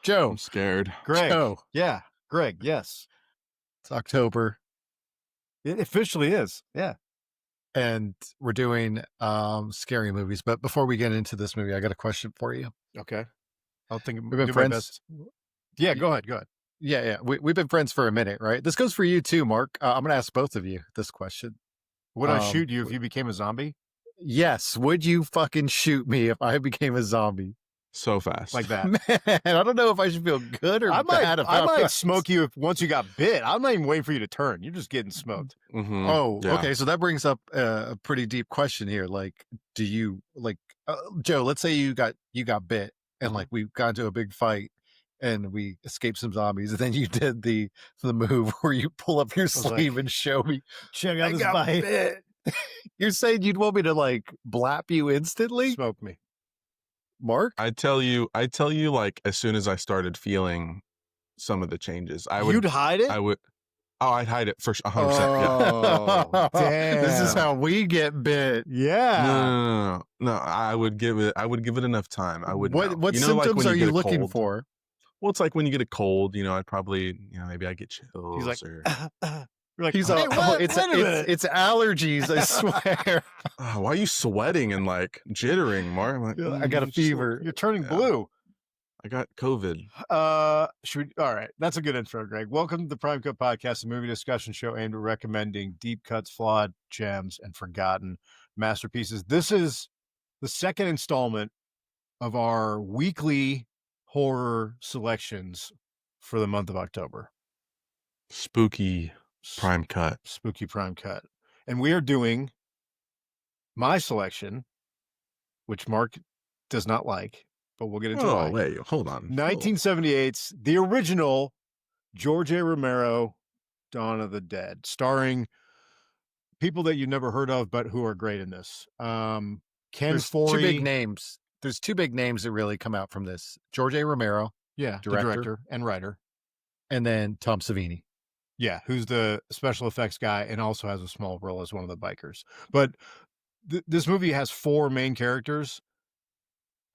Joe. I'm scared. Greg. Joe. Yeah. Greg. Yes. It's October. It officially is. Yeah. And we're doing scary movies. But before we get into this movie, I got a question for you. Okay. I'll think We've been do friends. my best. Yeah, go ahead. Yeah. We've been friends for a minute, right? This goes for you too, Mark. I'm going to ask both of you this question. Would I shoot you if you became a zombie? Yes. Would you fucking shoot me if I became a zombie? So fast. Like that. Man, I don't know if I should feel good or bad about I might that. smoke you once you got bit. I'm not even waiting for you to turn. You're just getting smoked. Mhm. Oh, Yeah. okay. So that brings up a pretty deep question here. Like, do you Joe? Let's say you got bit, and like we got into a big fight, and we escaped some zombies, and then you did the move where you pull up your sleeve and show me. Check out I this got bite. bit. You're saying you'd want me to like blap you instantly, Smoke me. Mark? I tell you, like as soon as I started feeling some of the changes, You'd hide it? I would. Oh, I'd hide it for 100%. Oh, damn. This is how we get bit. Yeah. No. I would give it enough time. I would. What know. symptoms when are you get a looking cold? for? Well, it's like when you get a cold. I'd probably, maybe I get chills. He's like, or, you're like, He's hey, it's allergies, I swear. oh, why are you sweating and like jittering, Mark? I'm like, I got a fever. You're turning blue. I got COVID. All right. That's a good intro, Greg. Welcome to the Prime Cut Podcast, a movie discussion show aimed at recommending deep cuts, flawed gems, and forgotten masterpieces. This is the second installment of our weekly horror selections for the month of October. Spooky Prime Cut. Spooky Prime Cut. And we are doing my selection, which Mark does not like, but we'll get into why. Oh, wait, hold on. 1978's the original George A. Romero, Dawn of the Dead, starring people that you've never heard of, but who are great in this. Ken Foree. Two big names. There's two big names that really come out from this. George A. Romero, the director and writer. and then Tom Savini. Yeah, who's the special effects guy and also has a small role as one of the bikers. But this movie has four main characters.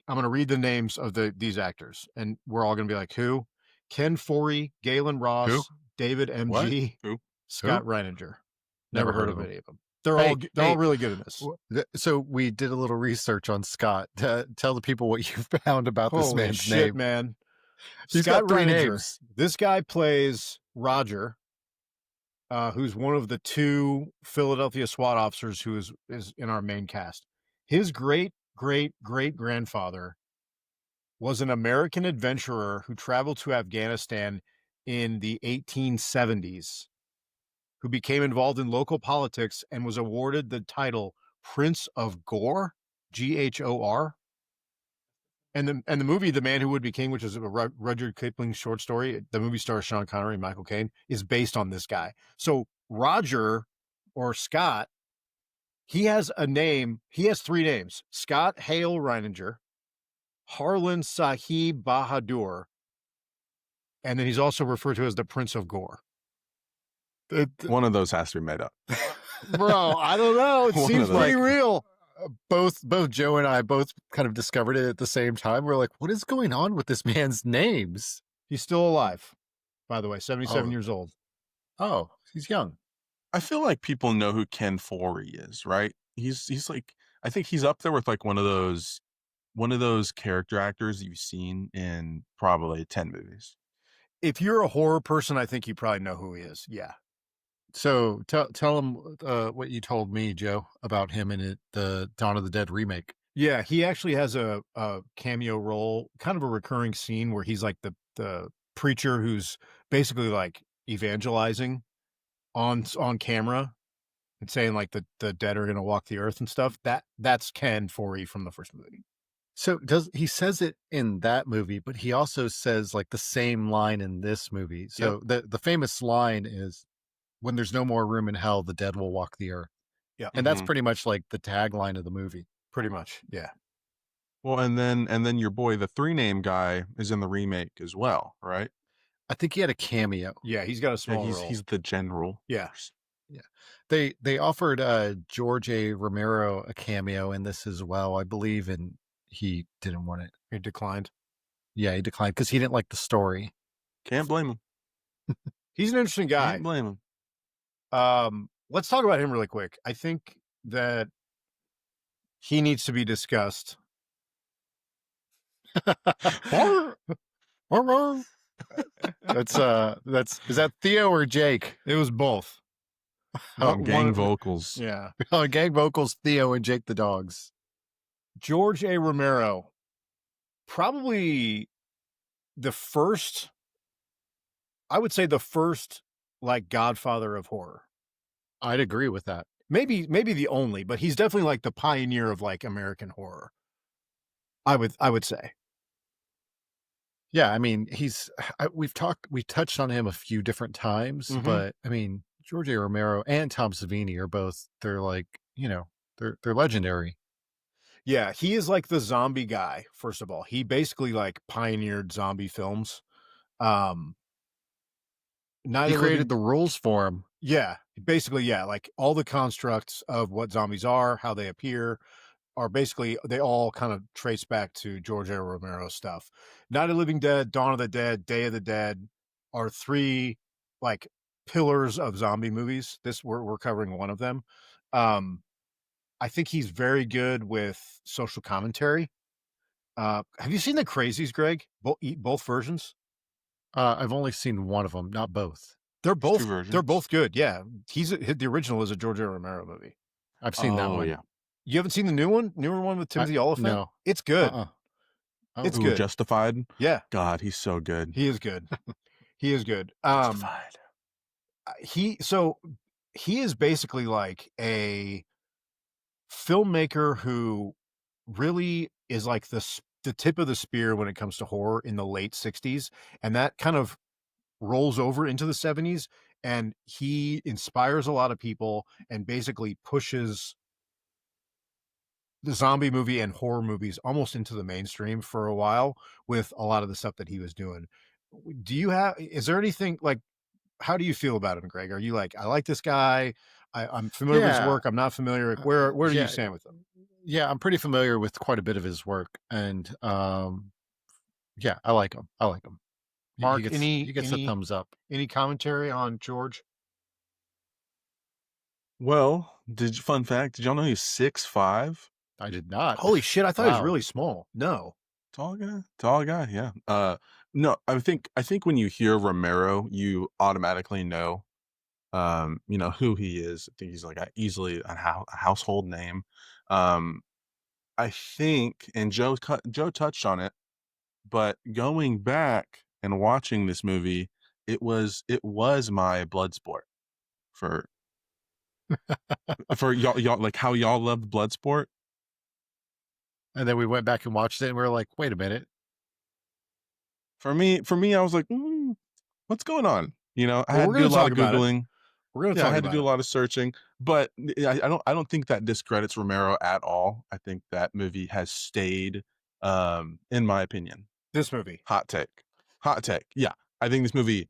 I'm going to read the names of these actors, and we're all going to be like, who? Ken Foree, Galen Ross, Who? David Emge, Who? Scott Reiniger. Never heard of any of them. They're all really good in this. So we did a little research on Scott. Tell the people what you found about this Holy man's shit, name. man. He's Scott got three Reiniger. names. This guy plays Roger, who's one of the two Philadelphia SWAT officers who is in our main cast. His great-great-great-grandfather was an American adventurer who traveled to Afghanistan in the 1870s, who became involved in local politics and was awarded the title Prince of Gore, G-H-O-R. And the movie, The Man Who Would Be King, which is a Rudyard Kipling short story, the movie stars Sean Connery and Michael Caine, is based on this guy. So Roger, or Scott, he has a name. He has three names: Scott Hale Reiniger, Harlan Sahib Bahadur, and then he's also referred to as the Prince of Gore. One of those has to be made up. Bro, I don't know. It seems pretty real. Both Joe and I both kind of discovered it at the same time. We're like, what is going on with this man's names? He's still alive, by the way, 77 years old. Oh, he's young. I feel like people know who Ken Foree is, right? He's like, I think he's up there with like one of those character actors you've seen in probably 10 movies. If you're a horror person, I think you probably know who he is. Yeah. So tell him what you told me, Joe, about him in the Dawn of the Dead remake. Yeah, he actually has a cameo role, kind of a recurring scene where he's like the preacher who's basically like evangelizing on camera and saying like the dead are going to walk the earth and stuff. That's Ken Foree from the first movie. So he says it in that movie, but he also says like the same line in this movie. So the famous line is, "When there's no more room in hell, the dead will walk the earth." Yeah. And that's pretty much like the tagline of the movie. Pretty much. Yeah. Well, and then your boy, the three name guy, is in the remake as well, right? I think he had a cameo. Yeah, he's got a small role. He's the general. Yeah. Yeah. They offered George A. Romero a cameo in this as well, I believe, and he didn't want it. He declined. Yeah, he declined because he didn't like the story. Can't blame him. He's an interesting guy. Can't blame him. Let's talk about him really quick. I think that he needs to be discussed. That's is that Theo or Jake? It was both. Gang vocals. Yeah. Gang vocals, Theo and Jake the dogs. George A. Romero, probably the first, I would say the first like godfather of horror. I'd agree with that. Maybe the only, but he's definitely like the pioneer of like American horror. I would say. Yeah, I mean, we touched on him a few different times, but I mean, George A. Romero and Tom Savini are both, they're like, they're legendary. Yeah, he is like the zombie guy, first of all. He basically like pioneered zombie films. He created the rules for him. Yeah, basically, yeah, like all the constructs of what zombies are, how they appear, are basically, they all kind of trace back to George A. Romero stuff. Night of the Living Dead, Dawn of the Dead, Day of the Dead are three like pillars of zombie movies. We're covering one of them. I think he's very good with social commentary. Have you seen The Crazies, Greg? Both versions? I've only seen one of them, not both. They're both good. Yeah, the original is a George A. Romero movie. I've seen that one. Yeah. You haven't seen the newer one with Timothy Olyphant? No, it's good. It's good. Justified. Yeah, God, he's so good. he is good. He is good. Justified. He is basically like a filmmaker who really is like the tip of the spear when it comes to horror in the late 60s, and that kind of rolls over into the 70s, and he inspires a lot of people and basically pushes the zombie movie and horror movies almost into the mainstream for a while with a lot of the stuff that he was doing. Is there anything like, how do you feel about him, Greg? Are you like, I like this guy, I'm familiar with his work, I'm not familiar, where do you stand with him? Yeah, I'm pretty familiar with quite a bit of his work, and yeah, I like him. Mark, he gets a thumbs up. Any commentary on George? Well, fun fact, did y'all know he's 6'5"? I did not. Holy shit, I thought he was really small. No. Tall guy, yeah. No, I think when you hear Romero, you automatically know who he is. I think he's like easily a household name. I think, and Joe touched on it, but going back and watching this movie, it was my blood sport for y'all, like how y'all loved Bloodsport. And then we went back and watched it, and we were like, wait a minute. For me, I was like, what's going on? I had to do a lot of Googling. I had to do a lot of searching, but I don't think that discredits Romero at all. I think that movie has stayed, in my opinion. This movie. Hot take. Yeah. I think this movie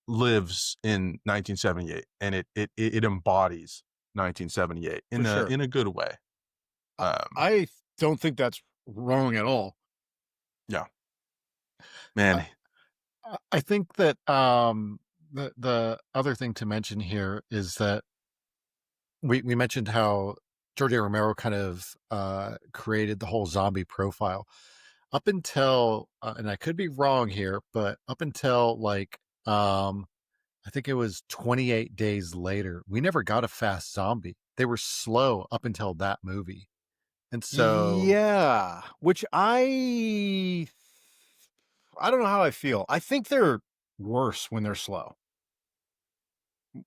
lives in 1978, and it embodies 1978 in a good way. I don't think that's wrong at all. Yeah, man. I think that the other thing to mention here is that we mentioned how George A. Romero kind of created the whole zombie profile. Up until and I could be wrong here, but up until like I think it was 28 Days Later, we never got a fast zombie. They were slow up until that movie. And so, yeah, which I don't know how I feel. I think they're worse when they're slow.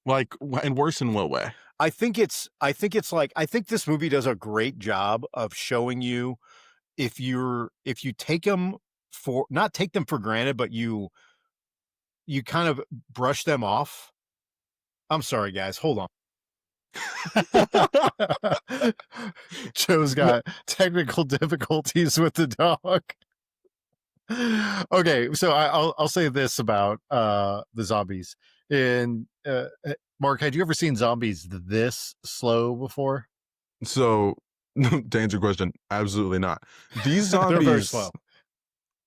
Like, and worse in what way? I think this movie does a great job of showing you if you take them not take them for granted, but you kind of brush them off. I'm sorry, guys. Hold on. Joe's got technical difficulties with the dog. Okay, so I'll say this about the zombies. And Mark, had you ever seen zombies this slow before? So, to answer your question, absolutely not. These zombies, they're very slow.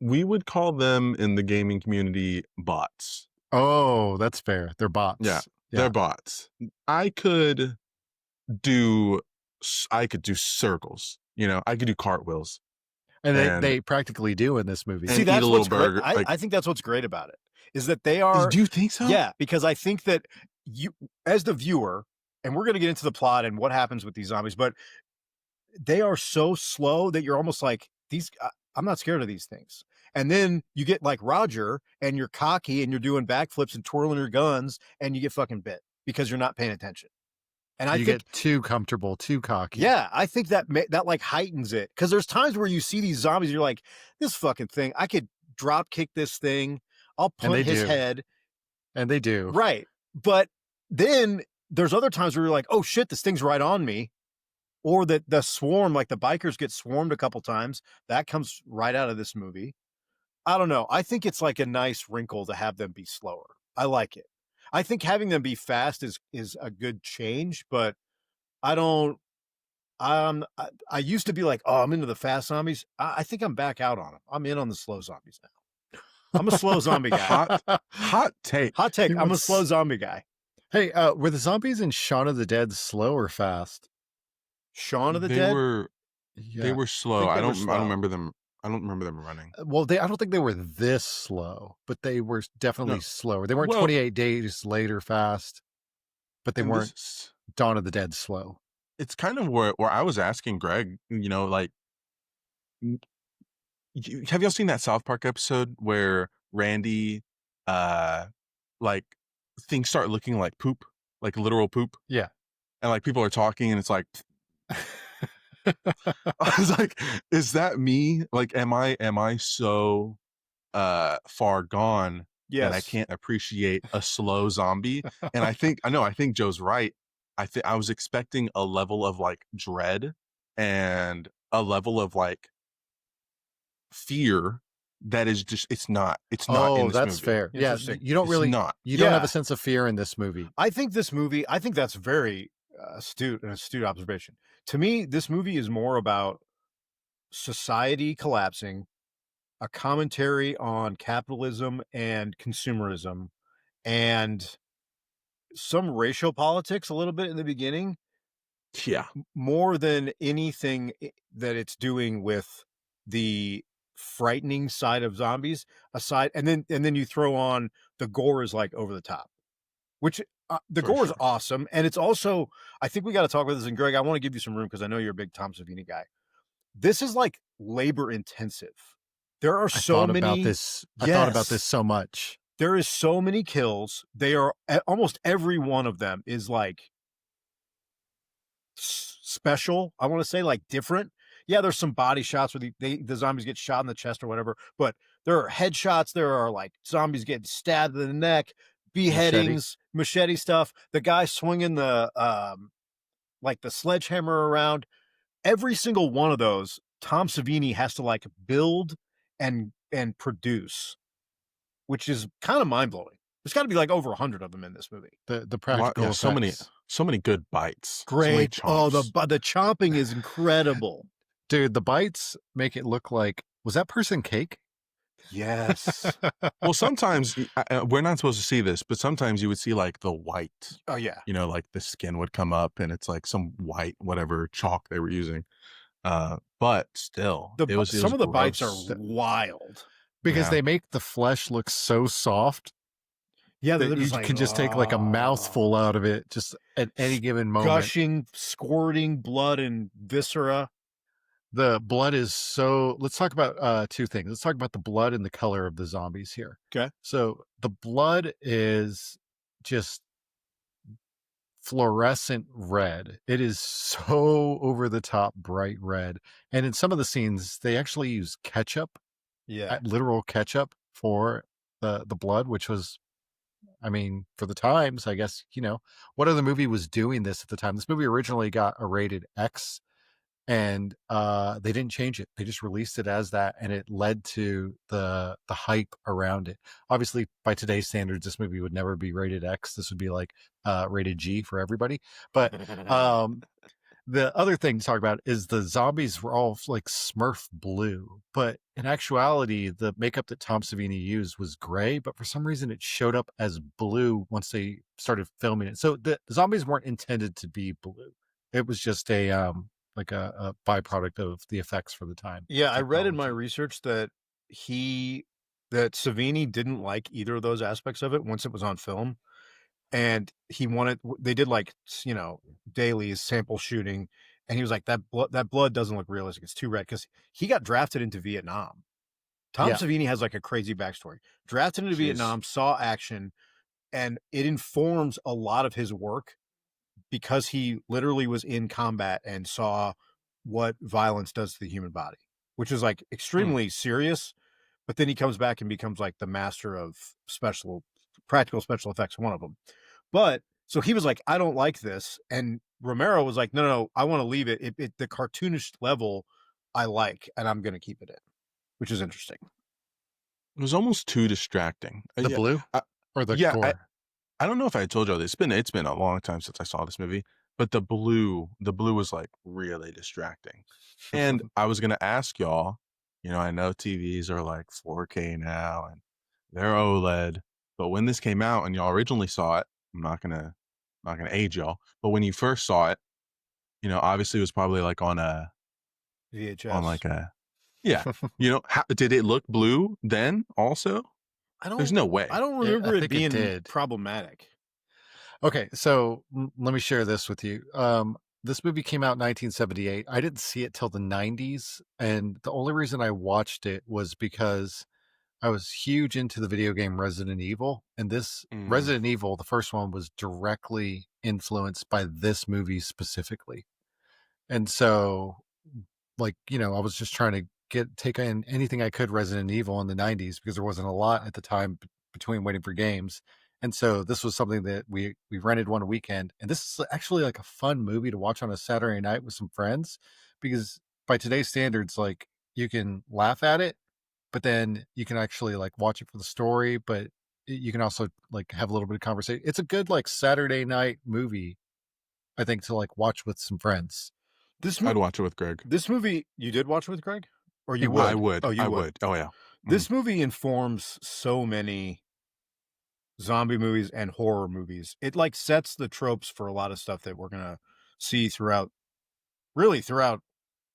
We would call them in the gaming community bots. Oh, that's fair. They're Yeah, bots. they're bots. I could do circles. I could do cartwheels And and they practically do in this movie. See, and eat a that's little what's great. burger. I think that's what's great about it is that they are. Do you think so? Yeah, because I think that you, as the viewer, and we're going to get into the plot and what happens with these zombies, but they are so slow that you're almost like I'm not scared of these things. And then you get like Roger and you're cocky and you're doing backflips and twirling your guns and you get fucking bit because you're not paying attention. And I think get too comfortable, too cocky. Yeah, I think that like heightens it because there's times where you see these zombies, and you're like, this fucking thing, I could drop kick this thing, I'll punt his head, and they do, right? But then there's other times where you're like, oh shit, this thing's right on me, or that the swarm, like the bikers get swarmed a couple times, that comes right out of this movie. I don't know. I think it's like a nice wrinkle to have them be slower. I like it. I think having them be fast is a good change, but I don't. I used to be like, oh, I'm into the fast zombies. I think I'm back out on them. I'm in on the slow zombies now. I'm a slow zombie guy. Hot take. Hot take. I'm a slow zombie guy. Hey, were the zombies in Shaun of the Dead slow or fast? Shaun of the Dead? They were slow. I don't remember them. I don't remember them running. Well, I don't think they were this slow, but they were definitely slower. They weren't 28 days later fast, but they weren't Dawn of the Dead slow. It's kind of where I was asking Greg, like, have y'all seen that South Park episode where Randy, like, things start looking like poop, like literal poop? Yeah. And like people are talking and it's like, I was like, is that me? Like, am I so far gone that I can't appreciate a slow zombie? And I think Joe's right. I was expecting a level of like dread and a level of like fear that is just it's not in this that's movie. Fair. Yeah, you don't have a sense of fear in this movie. I think that's very an astute observation. To me, this movie is more about society collapsing, a commentary on capitalism and consumerism, and some racial politics a little bit in the beginning. Yeah. More than anything that it's doing with the frightening side of zombies aside. And then you throw on the gore is like over the top, which the gore is awesome. And it's also, I think we got to talk about this. And Greg, I want to give you some room because I know you're a big Tom Savini guy. This is like labor intensive. There are so many. I thought about this so much. There is so many kills. They are almost every one of them is like special. I want to say like different. Yeah, there's some body shots where the zombies get shot in the chest or whatever, but there are headshots. There are like zombies getting stabbed in the neck, beheadings, machete stuff. The guy swinging the like the sledgehammer around. Every single one of those, Tom Savini has to like build and produce, which is kind of mind blowing. There's got to be like over 100 of them in this movie. The practical effects. so many good bites. Great. So the chomping is incredible. Dude, the bites make it look like, was that person cake? Yes. Well, sometimes we're not supposed to see this, but sometimes you would see like the white. Oh yeah. Like the skin would come up and it's like some white, whatever chalk they were using. But still, some of the bites are wild because they make the flesh look so soft. Yeah, that you can just take like a mouthful out of it just at any given moment. Gushing, squirting blood and viscera. The blood is so. Let's talk about two things. Let's talk about the blood and the color of the zombies here. Okay. So the blood is just fluorescent red. It is so over the top bright red. And in some of the scenes, they actually use ketchup. Yeah. Literal ketchup for the blood, which was, I mean, for the times, I guess, what other movie was doing this at the time? This movie originally got a rated X. And they didn't change it. They just released it as that, and it led to the hype around it. Obviously, by today's standards, this movie would never be rated X. This would be like rated G for everybody. But The other thing to talk about is the zombies were all like Smurf blue, but in actuality, the makeup that Tom Savini used was gray, but for some reason it showed up as blue once they started filming it. So the zombies weren't intended to be blue. It was just a like a byproduct of the effects for the time. Yeah, I read in my technology. research that Savini didn't like either of those aspects of it once it was on film. And they did like, dailies, sample shooting. And he was like, that blood doesn't look realistic. It's too red, because he got drafted into Vietnam. Tom Yeah. Savini has like a crazy backstory. Drafted into Jeez. Vietnam, saw action, and it informs a lot of his work because he literally was in combat and saw what violence does to the human body, which is like extremely serious. But then he comes back and becomes like the master of practical special effects, one of them. But so he was like, I don't like this. And Romero was like, no, I want to leave it. The cartoonish level I like, and I'm going to keep it in, which is interesting. It was almost too distracting. The blue or the gore? I don't know if I told you this. It's been a long time since I saw this movie, but the blue was like really distracting. And I was gonna ask y'all, I know TVs are like 4K now and they're OLED, but when this came out and y'all originally saw it, I'm not gonna age y'all, but when you first saw it, obviously it was probably like on a VHS. on like a did it look blue then also? There's no way. I don't remember I it think being did. problematic. Okay, so let me share this with you. This movie came out in 1978. I didn't see it till the 90s, and the only reason I watched it was because I was huge into the video game Resident Evil, and this Resident Evil, the first one, was directly influenced by this movie specifically. And so, like, I was just trying to take in anything I could Resident Evil in the 90s because there wasn't a lot at the time between waiting for games. And so this was something that we rented one weekend, and this is actually like a fun movie to watch on a Saturday night with some friends, because by today's standards, like, you can laugh at it, but then you can actually like watch it for the story, but you can also like have a little bit of conversation. It's a good like Saturday night movie, I think, to like watch with some friends. I'd watch it with Greg. This movie, you did watch with Greg? Or you would? I would. Oh, you would. Oh, yeah. This movie informs so many zombie movies and horror movies. It like sets the tropes for a lot of stuff that we're going to see throughout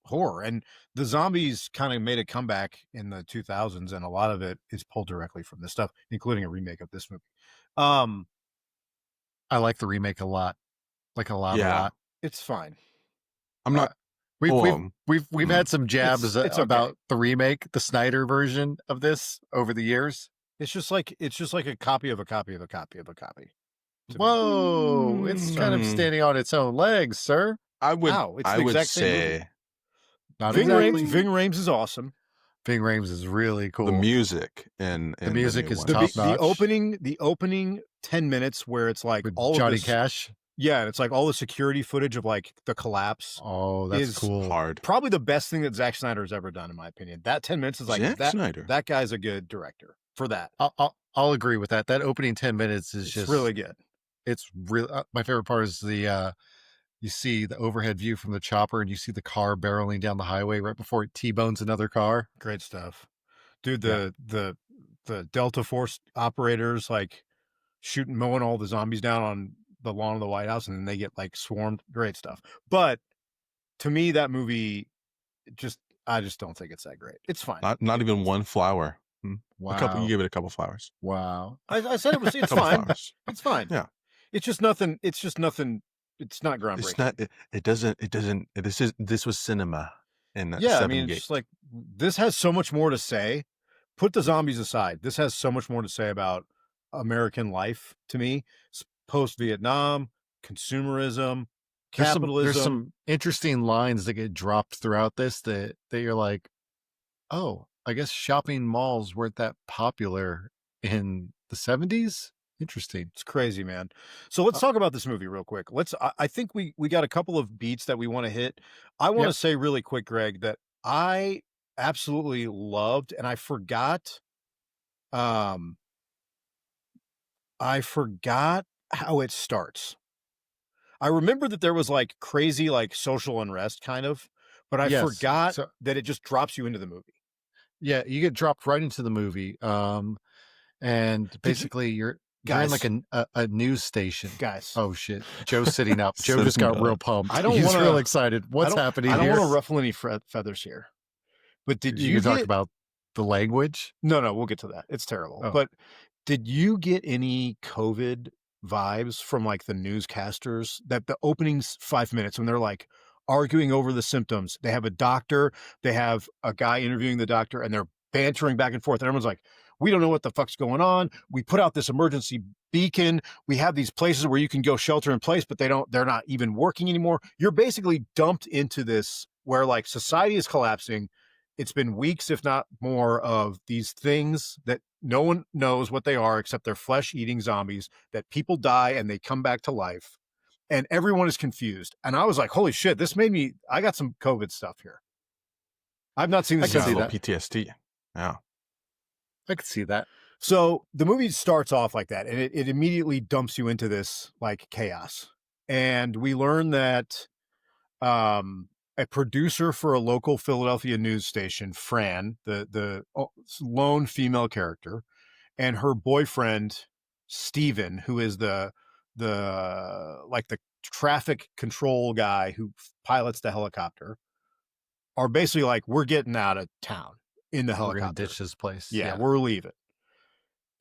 horror. And the zombies kind of made a comeback in the 2000s, and a lot of it is pulled directly from this stuff, including a remake of this movie. I like the remake a lot. Like a lot. It's fine. I'm not. We've had some jabs it's about okay. the remake, the Snyder version of this over the years. It's just like a copy of a copy of a copy of a copy. Whoa, it's kind of standing on its own legs, sir. I would. It's I the would exact same say. movie. Not Ving exactly. Rhames is awesome. Ving Rhames is really cool. The music and the music is top notch. The opening 10 minutes where it's like with all Johnny of this, Cash. Yeah, it's like all the security footage of like the collapse. Oh, that's cool. Hard. Probably the best thing that Zack Snyder has ever done, in my opinion. That 10 minutes is like Snyder. That guy's a good director for that. I'll agree with that. That opening 10 minutes is just really good. It's really my favorite part is the you see the overhead view from the chopper, and you see the car barreling down the highway right before it T-bones another car. Great stuff, dude. The Delta Force operators like mowing all the zombies down on the lawn of the White House, and then they get like swarmed. Great stuff. But to me, that movie I just don't think it's that great. It's fine. Not even one flower. Wow. You gave it a couple flowers. Wow. I said it's fine. Flowers. It's fine. Yeah. It's just nothing. It's not groundbreaking. It's not. It doesn't. This was cinema. And yeah, I mean, it's just like, this has so much more to say. Put the zombies aside. This has so much more to say about American life to me. Post-Vietnam, consumerism, capitalism. There's some interesting lines that get dropped throughout this that you're like, oh, I guess shopping malls weren't that popular in the 70s. Interesting. It's crazy, man. So let's talk about this movie real quick. I think we got a couple of beats that we want to hit. I want to say really quick, Greg, that I absolutely loved, and I forgot how it starts. I remember that there was like crazy like social unrest kind of, but I Yes. forgot So that it just drops you into the movie. yeah, you get dropped right into the movie. And Did you basically you're in like guys a news station. guys? Oh shit. Joe's sitting up. Joe just Sitting got real up. pumped. I don't He's real wanna excited. I What's don't I happening don't here? want to ruffle any feathers here. But did You you can talk get about the language. No, we'll get to that. It's terrible. Oh, But did you get any COVID vibes from like the newscasters that the opening 5 minutes when they're like arguing over the symptoms? They have a doctor, they have a guy interviewing the doctor, and they're bantering back and forth. And everyone's like, we don't know what the fuck's going on. We put out this emergency beacon. We have these places where you can go shelter in place, but they're not even working anymore. You're basically dumped into this where like society is collapsing. It's been weeks, if not more, of these things that no one knows what they are except they're flesh-eating zombies that people die and they come back to life. And everyone is confused. And I was like, holy shit, I got some COVID stuff here. I've not seen I this can Yeah, a see since. little that. PTSD. Yeah. I can see that. So the movie starts off like that, and it immediately dumps you into this like chaos. And we learn that a producer for a local Philadelphia news station, Fran, the lone female character, and her boyfriend, Steven, who is the traffic control guy who pilots the helicopter, are basically like, we're getting out of town in the We're gonna helicopter. ditch this place. Yeah, we're leaving.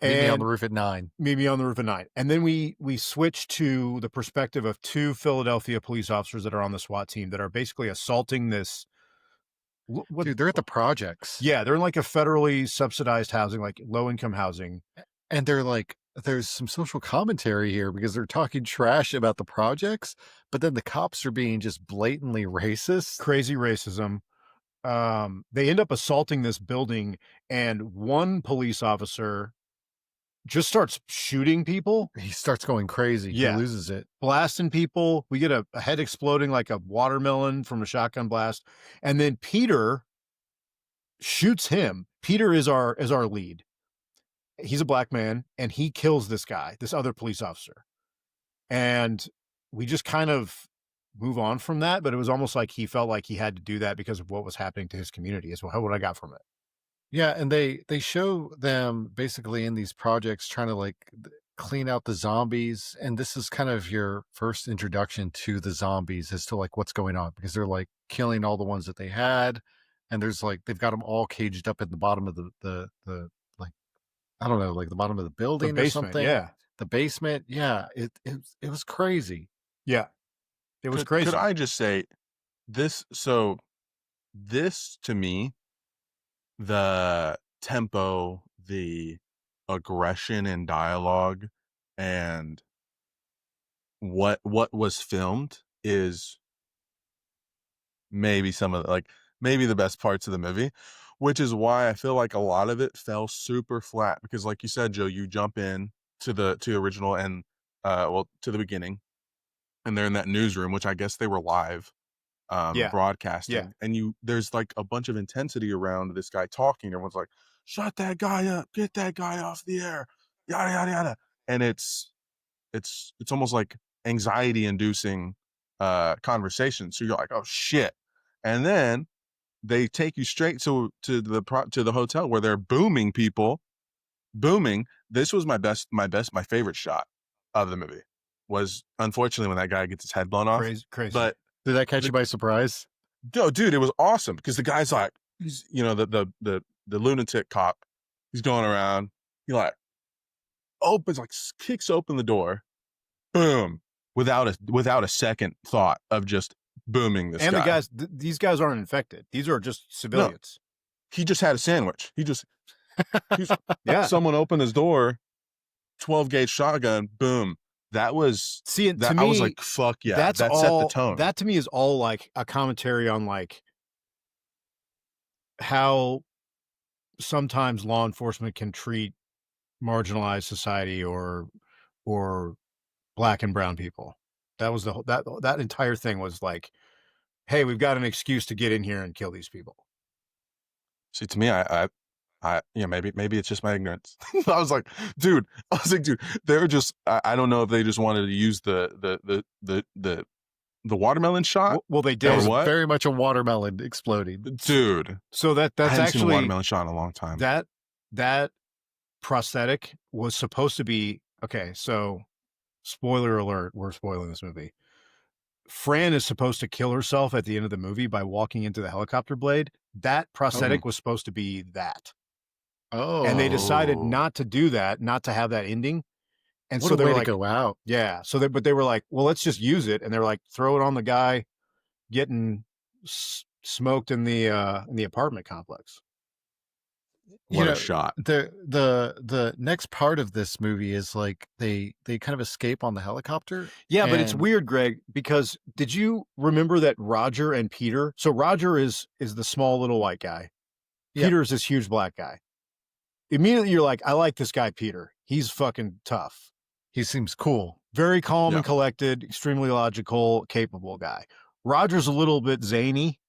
Meet me on the And roof at 9. maybe on the roof at night. And then we switch to the perspective of two Philadelphia police officers that are on the SWAT team that are basically assaulting this. What, Dude, they're at the projects. yeah, they're in like a federally subsidized housing, like low income housing. And they're like, there's some social commentary here because they're talking trash about the projects, but then the cops are being just blatantly racist. Crazy racism. They end up assaulting this building, and one police officer just starts shooting people. He starts going crazy. Yeah. He loses it. Blasting people. We get a head exploding like a watermelon from a shotgun blast. And then Peter shoots him. Peter is our lead. He's a black man, and he kills this guy, this other police officer. And we just kind of move on from that, but it was almost like he felt like he had to do that because of what was happening to his community, is what I got from it. Yeah, and they show them basically in these projects trying to like clean out the zombies, and this is kind of your first introduction to the zombies as to like what's going on, because they're like killing all the ones that they had, and there's like they've got them all caged up at the bottom of the like, I don't know, like the bottom of the The building or basement, something. yeah. The basement, yeah. It was crazy. Yeah. It was Could crazy. I just say this? So this to me, the tempo, the aggression and dialogue, and what was filmed is maybe some of the, like maybe the best parts of the movie, which is why I feel like a lot of it fell super flat, because like you said, Joe, you jump in to the original and to the beginning, and they're in that newsroom, which I guess they were live Yeah. broadcasting, Yeah. and there's like a bunch of intensity around this guy talking. Everyone's like, shut that guy up, get that guy off the air, yada yada yada. And it's almost like anxiety inducing conversation. So you're like, oh shit. And then they take you straight to the hotel where they're booming people. This was my favorite shot of the movie, was unfortunately when that guy gets his head blown off. Crazy. But Did that catch you by surprise? no, dude, it was awesome because the guy's like, he's, the lunatic cop. He's going around. He like opens, like kicks open the door, boom, without a second thought of just booming this And guy. the guys, these guys aren't infected. These are just civilians. He just had a sandwich. He's Yeah. someone opened his door, 12 gauge shotgun, boom. That was See, that. to me, I was like, fuck yeah, that set the tone. That to me is all like a commentary on like how sometimes law enforcement can treat marginalized society or black and brown people. That was that entire thing was like, hey, we've got an excuse to get in here and kill these people. See, to me, I maybe it's just my ignorance. I was like, dude, they're just, I don't know if they just wanted to use the watermelon shot. Well, they That did. was what? very much a watermelon exploding. Dude, So I that's hadn't seen a actually watermelon shot in a long time. that prosthetic was supposed to be okay. So, spoiler alert: we're spoiling this movie. Fran is supposed to kill herself at the end of the movie by walking into the helicopter blade. That prosthetic was supposed to be that. Oh, And they decided Oh. not to do that, not to have that ending. And what so a they way were to like, go out. yeah. But they were like, well, let's just use it. And they're like, throw it on the guy getting smoked in the apartment complex. What a shot. The next part of this movie is like they kind of escape on the helicopter. Yeah, but it's and- weird, Greg, because did you remember that Roger and Peter? So Roger is the small little white guy. Yeah. Peter is this huge black guy. Immediately you're like, I like this guy, Peter. He's fucking tough. He seems cool. Very calm Yeah. and collected, extremely logical, capable guy. Roger's a little bit zany,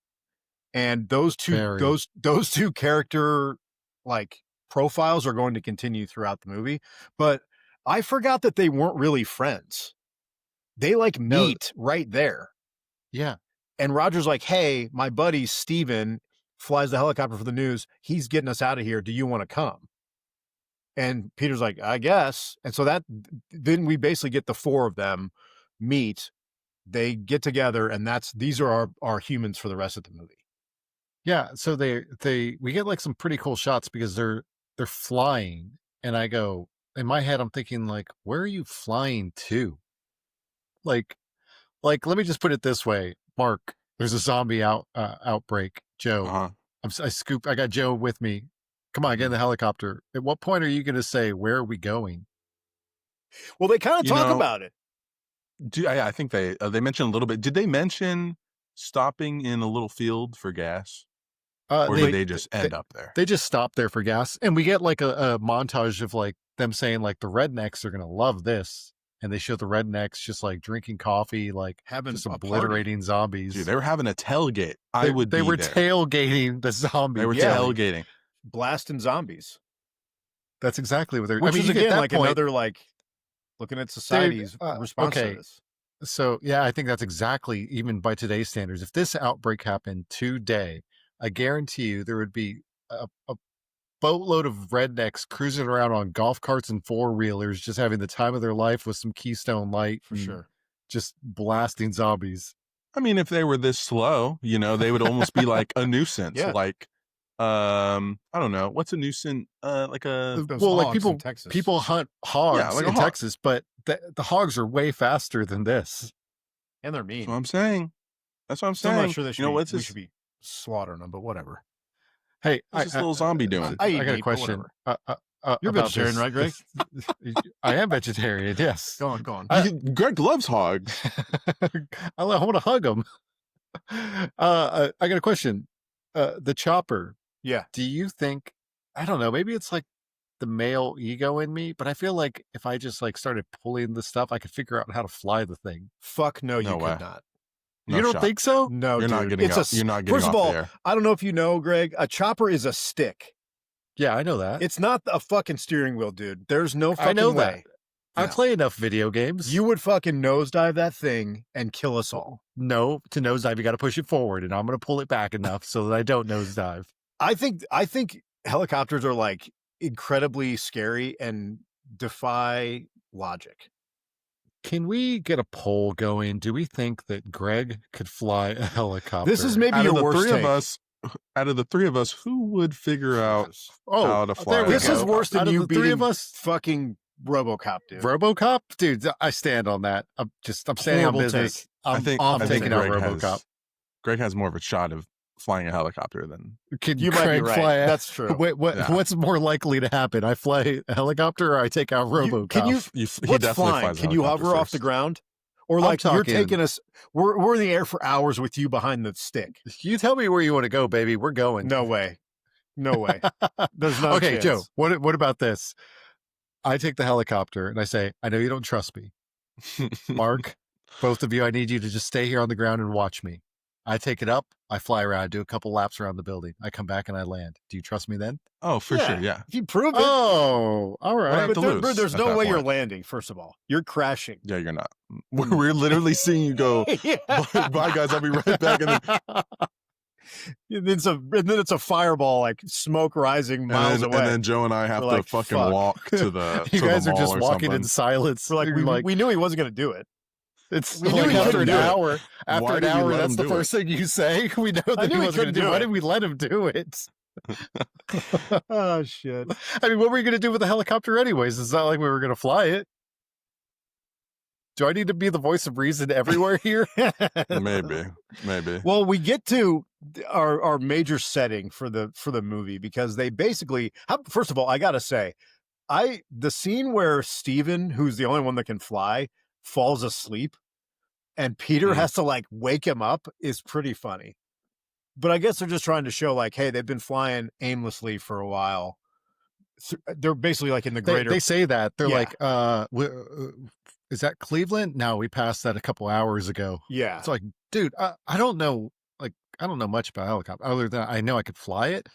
and those two Very. those two character like profiles are going to continue throughout the movie. But I forgot that they weren't really friends. They like No. meet right there. Yeah. And Roger's like, hey, my buddy Steven flies the helicopter for the news. He's getting us out of here. Do you want to come? And Peter's like, I guess. And so then we basically get the four of them meet. They get together, and these are our humans for the rest of the movie. Yeah. So we get like some pretty cool shots because they're flying, and I go in my head, I'm thinking like, where are you flying to? Like let me just put it this way, Mark. There's a zombie outbreak. Joe, Uh-huh. I got Joe with me. Come on, get in the helicopter. At what point are you going to say, where are we going? Well, they kind of You talk know, about it. I think they mentioned a little bit. Did they mention stopping in a little field for gas? Or did they just end up there? They just stop there for gas. And we get like a montage of like them saying like the rednecks are going to love this. And they show the rednecks just like drinking coffee, like Having just a obliterating zombies. Dude, they were having a tailgate. They were tailgating the zombies. They were Yeah. tailgating. Blasting zombies. That's exactly what they're. Which is you get again that like point. another like looking at society's response okay. to this. So yeah, I think that's exactly, even by today's standards, if this outbreak happened today, I guarantee you there would be a boatload of rednecks cruising around on golf carts and four-wheelers, just having the time of their life with some Keystone Light, For sure. just blasting zombies. I mean, if they were this slow, they would almost be like a nuisance. Yeah. Like, I don't know, what's a nuisance? Like a Those Well, like hogs in Texas. people hunt hogs like a in hog. Texas, but the hogs are way faster than this. and they're That's mean. what I'm saying. That's what I'm Still saying. not sure that What's we this? should be slaughtering them, but whatever. Hey, What's this little zombie doing? I eat got a meat, but question. You're about vegetarian, this. right, Greg? I am vegetarian. Yes. Go on. Greg loves hogs. I want to hug him. I got a question. The chopper. Yeah. Do you think? I don't know. Maybe it's like the male ego in me, but I feel like if I just like started pulling the stuff, I could figure out how to fly the thing. Fuck no, you No way. could not. No you don't shot. think so? No, You're dude. not getting it's you're not getting First off of all, the air. I don't know if you know, Greg, a chopper is a stick. Yeah, I know that. It's not a fucking steering wheel, dude. There's no fucking I know way. that. I No. play enough video games. You would fucking nosedive that thing and kill us all. No, to nosedive, you got to push it forward, and I'm going to pull it back enough so that I don't nosedive. I think helicopters are like incredibly scary and defy logic. Can we get a poll going? Do we think that Greg could fly a helicopter? This is maybe Out of your the worst three take. of us, who would figure out how to fly? there a we This go. is worse than Out of you the three beating of us, fucking RoboCop, dude. RoboCop, dude. I stand on that. I'm standing on Horrible business. take. I'm I think taking out Greg RoboCop. Greg has more of a shot of flying a helicopter than Can You might be Craig right. fly? That's true. Wait, Yeah. what's more likely to happen? I fly a helicopter, or I take out RoboCop? Can you? he What's definitely flying? flies a Can you helicopter hover off the first. ground? Or I'm like you're talking- taking us? We're in the air for hours with you behind the stick. You tell me where you want to go, baby. We're going. No way. No way. There's no Okay, chance. Joe. What about this? I take the helicopter and I say, I know you don't trust me, Mark. Both of you, I need you to just stay here on the ground and watch me. I take it up, I fly around, I do a couple laps around the building, I come back and I land. Do you trust me then? Oh, for sure, yeah. If you prove it. Oh, all What right. have to lose But there's at no that way you're point? landing, first of all. You're crashing. Yeah, you're not. We're literally seeing you go, bye guys, I'll be right back. And then it's a fireball, like smoke rising miles away. And then Joe and I have to fucking walk to the You to guys the are mall just or walking something. in silence. We're like, we knew he wasn't going to do it. We knew he after couldn't an do it. hour. After Why an did we hour, let that's him the do first thing you say. We know that he wasn't going to do it. Why did we let him do it? Oh, shit. I mean, what were you going to do with the helicopter anyways? It's not like we were going to fly it. Do I need to be the voice of reason everywhere here? Maybe. Well, we get to our major setting for the movie because they basically, first of all, I gotta say, the scene where Steven, who's the only one that can fly, falls asleep and Peter has to like wake him up is pretty funny. But I guess they're just trying to show like, hey, they've been flying aimlessly for a while. They're basically like in the greater. They say that they're like, is that Cleveland? No, we passed that a couple hours ago. Yeah, it's like, dude, I don't know, I don't know much about helicopter other than I know I could fly it,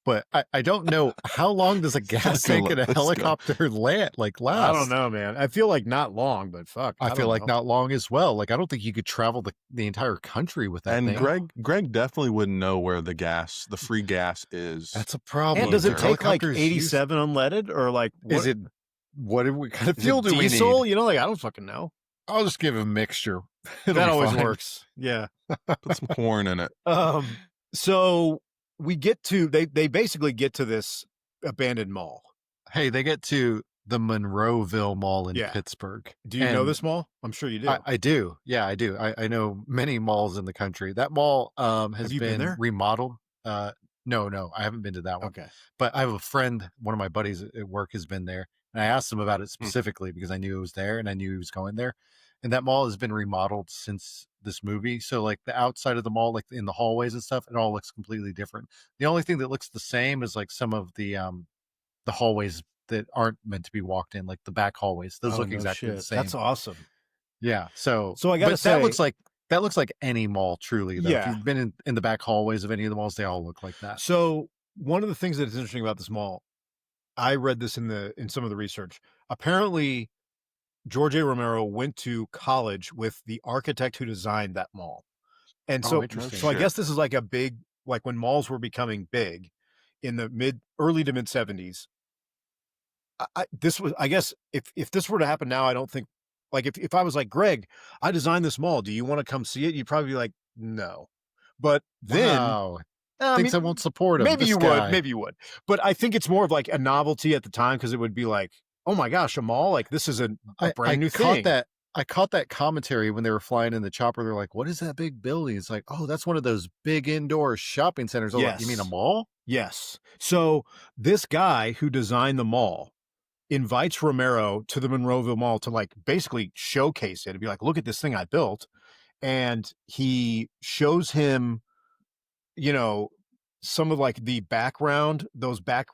but I don't know how long does a gas tank in a helicopter last? I don't know, man. I feel like not long, but fuck, I feel like not long as well. Like I don't think you could travel the entire country with that. And thing. Greg definitely wouldn't know where the free gas is. That's a problem. And does it take like 87 unleaded or like is it? What kind of fuel do we need? Diesel? You know, like I don't fucking know. I'll just give a mixture. That always works. Yeah. Put some corn in it. So we get to they basically get to this abandoned mall. Hey, they get to the Monroeville Mall in Pittsburgh. Do you know this mall? I'm sure you do. I do. Yeah, I do. I know many malls in the country. That mall has been remodeled. No, I haven't been to that one. Okay. But I have a friend, one of my buddies at work has been there. And I asked him about it specifically because I knew it was there and I knew he was going there. And that mall has been remodeled since this movie. So like the outside of the mall, like in the hallways and stuff, it all looks completely different. The only thing that looks the same is like some of the hallways that aren't meant to be walked in, like the back hallways. Those look exactly the same. That's awesome. Yeah. So I gotta say that looks like any mall truly. Though. Yeah. If you've been in the back hallways of any of the malls, they all look like that. So one of the things that is interesting about this mall, I read this in some of the research. Apparently, George A. Romero went to college with the architect who designed that mall. And so I guess this is like a big, like when malls were becoming big in the early to mid 70s. I guess if this were to happen now, I don't think, like if I was like, Greg, I designed this mall, do you want to come see it? You'd probably be like, no. But then thinks I won't support him. Maybe you would. But I think it's more of like a novelty at the time because it would be like, oh my gosh, a mall? Like this is a brand new thing. I caught that commentary when they were flying in the chopper. They're like, what is that big building? It's like, oh, that's one of those big indoor shopping centers. Oh, yes. You mean a mall? Yes. So this guy who designed the mall invites Romero to the Monroeville Mall to like basically showcase it and be like, look at this thing I built. And he shows him, you know, some of like the background, those back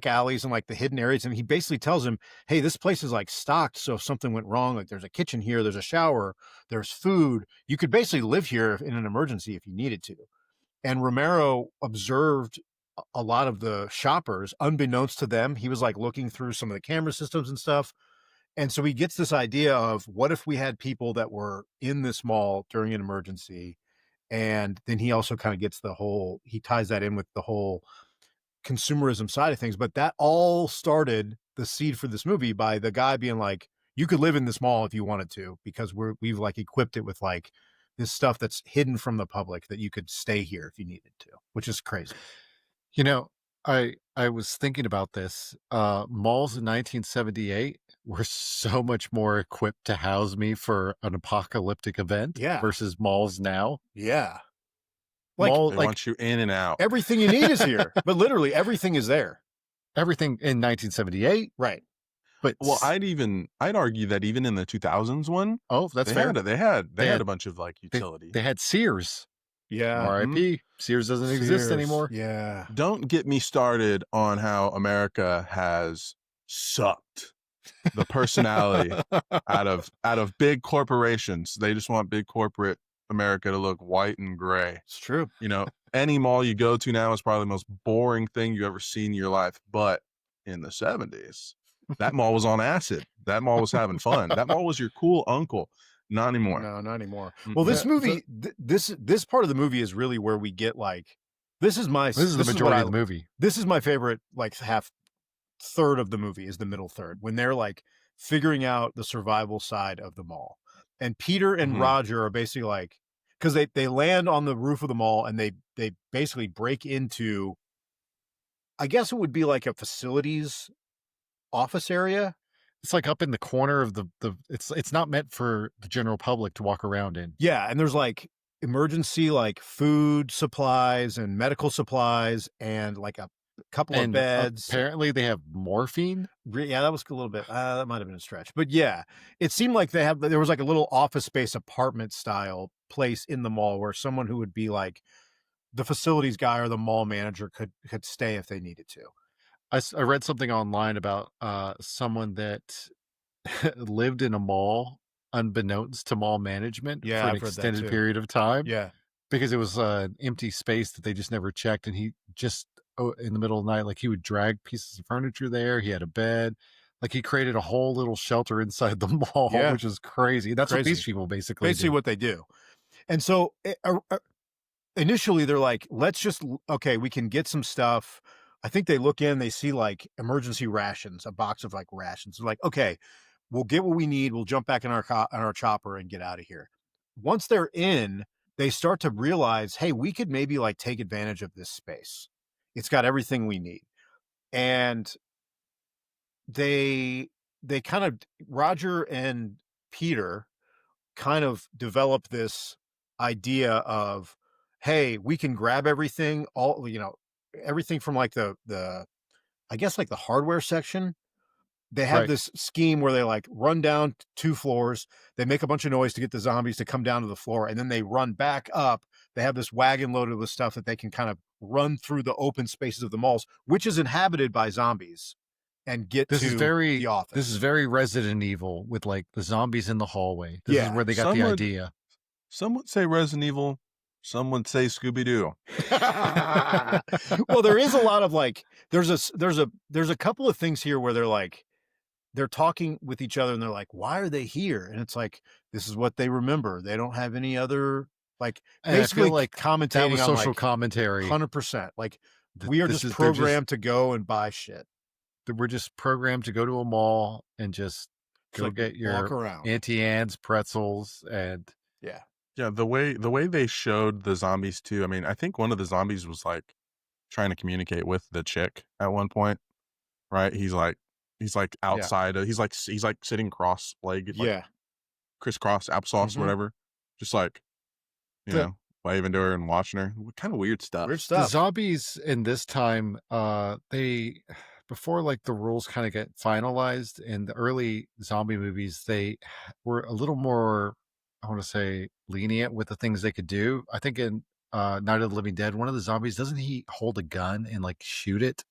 alleys and like the hidden areas. And he basically tells him, hey, this place is like stocked. So if something went wrong, like there's a kitchen here, there's a shower, there's food. You could basically live here in an emergency if you needed to. And Romero observed a lot of the shoppers, unbeknownst to them. He was like looking through some of the camera systems and stuff. And so he gets this idea of what if we had people that were in this mall during an emergency. And then he also kind of gets he ties that in with the whole consumerism side of things. But that all started the seed for this movie by the guy being like, you could live in this mall if you wanted to, because we've like equipped it with like this stuff that's hidden from the public that you could stay here if you needed to, which is crazy. You know, I was thinking about this. Malls in 1978 were so much more equipped to house me for an apocalyptic event versus malls now. Yeah. Like, they want you in and out. Everything you need is here, but literally everything is there. Everything in 1978. Right. But I'd argue that even in the 2000s one. Oh, that's fair. They had a bunch of like utility. They had Sears. Yeah. R.I.P. Sears doesn't exist anymore. Yeah. Don't get me started on how America has sucked the personality out of big corporations. They just want big corporate America to look white and gray. It's true. You know, any mall you go to now is probably the most boring thing you ever seen in your life. But in the 70s, that mall was on acid. That mall was having fun. That mall was your cool uncle. Not anymore. No, not anymore. Mm-mm. Well, this movie, this part of the movie is really where we get like, this is the majority of the movie. This is my favorite, like third of the movie is the middle third, when they're like figuring out the survival side of the mall. And Peter and Roger are basically like, because they land on the roof of the mall and they basically break into, I guess it would be like a facilities office area. It's like up in the corner of the it's not meant for the general public to walk around in. Yeah, and there's like emergency like food supplies and medical supplies and like a couple of beds. Apparently they have morphine. Yeah, that was a little bit that might have been a stretch. But yeah, it seemed like there was like a little office space apartment style place in the mall where someone who would be like the facilities guy or the mall manager could stay if they needed to. I read something online about someone that lived in a mall unbeknownst to mall management for an extended period of time. Yeah. Because it was an empty space that they just never checked. And he just, in the middle of the night, like he would drag pieces of furniture there. He had a bed. Like he created a whole little shelter inside the mall, which is crazy. That's what these people basically do. What they do. And so initially they're like, let's just, we can get some stuff. I think they look in, they see like emergency rations, a box of like rations. They're like, okay, we'll get what we need. We'll jump back in our chopper and get out of here. Once they're in, they start to realize, hey, we could maybe like take advantage of this space. It's got everything we need. And they kind of, Roger and Peter kind of develop this idea of, hey, we can grab everything, everything from like the I guess like the hardware section. They have this scheme where they like run down 2 floors, they make a bunch of noise to get the zombies to come down to the floor, and then they run back up. They have this wagon loaded with stuff that they can kind of run through the open spaces of the malls, which is inhabited by zombies, and get the office. This is very Resident Evil with like the zombies in the hallway. This is where they got the idea. Some would say Resident Evil. Some would say Scooby-Doo. Well, there is a lot of like, there's a couple of things here where they're like, they're talking with each other and they're like, why are they here? And it's like, this is what they remember. They don't have any other, like, basically like commentating on social like, commentary. 100%. Like we are just programmed to go and buy shit. We're just programmed to go to a mall and just go get your Auntie Anne's pretzels and yeah, the way they showed the zombies too. I mean, I think one of the zombies was like trying to communicate with the chick at one point, right? He's like outside. He's like sitting cross-legged, like crisscross applesauce, whatever. Just like waving to her and watching her. Kind of weird stuff. The zombies in this time, before like the rules kind of get finalized in the early zombie movies, they were a little more, I want to say, lenient with the things they could do. I think in Night of the Living Dead, one of the zombies, doesn't he hold a gun and like shoot it?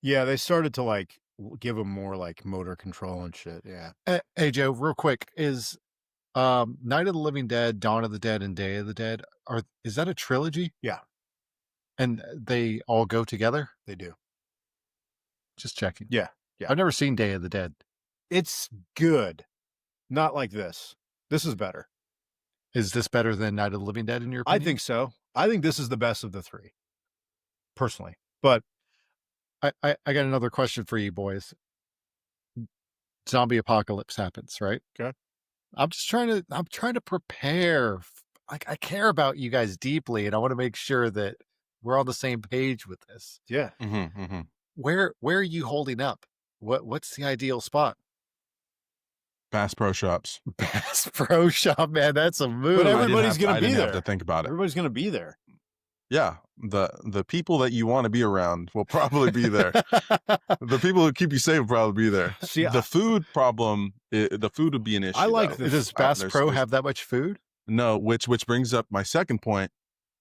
Yeah, they started to like give him more like motor control and shit. Yeah. Hey Joe, real quick, is Night of the Living Dead, Dawn of the Dead, and Day of the Dead, is that a trilogy? Yeah. And they all go together? They do. Just checking. Yeah. I've never seen Day of the Dead. It's good. Not like this. This is better. Is this better than Night of the Living Dead in your opinion? I think so. I think this is the best of the 3, personally. But I got another question for you boys. Zombie apocalypse happens, right? Okay. I'm trying to prepare. Like, I care about you guys deeply, and I want to make sure that we're on the same page with this. Yeah. Where are you holding up? What's the ideal spot? Bass Pro Shops. Bass Pro Shop, man, that's a move. But everybody's going to be there. Have to think about it. Everybody's going to be there. Yeah, the people that you want to be around will probably be there. The people who keep you safe will probably be there. See, the food problem, the food would be an issue. I like this. Does Bass Pro have that much food? No, which brings up my second point.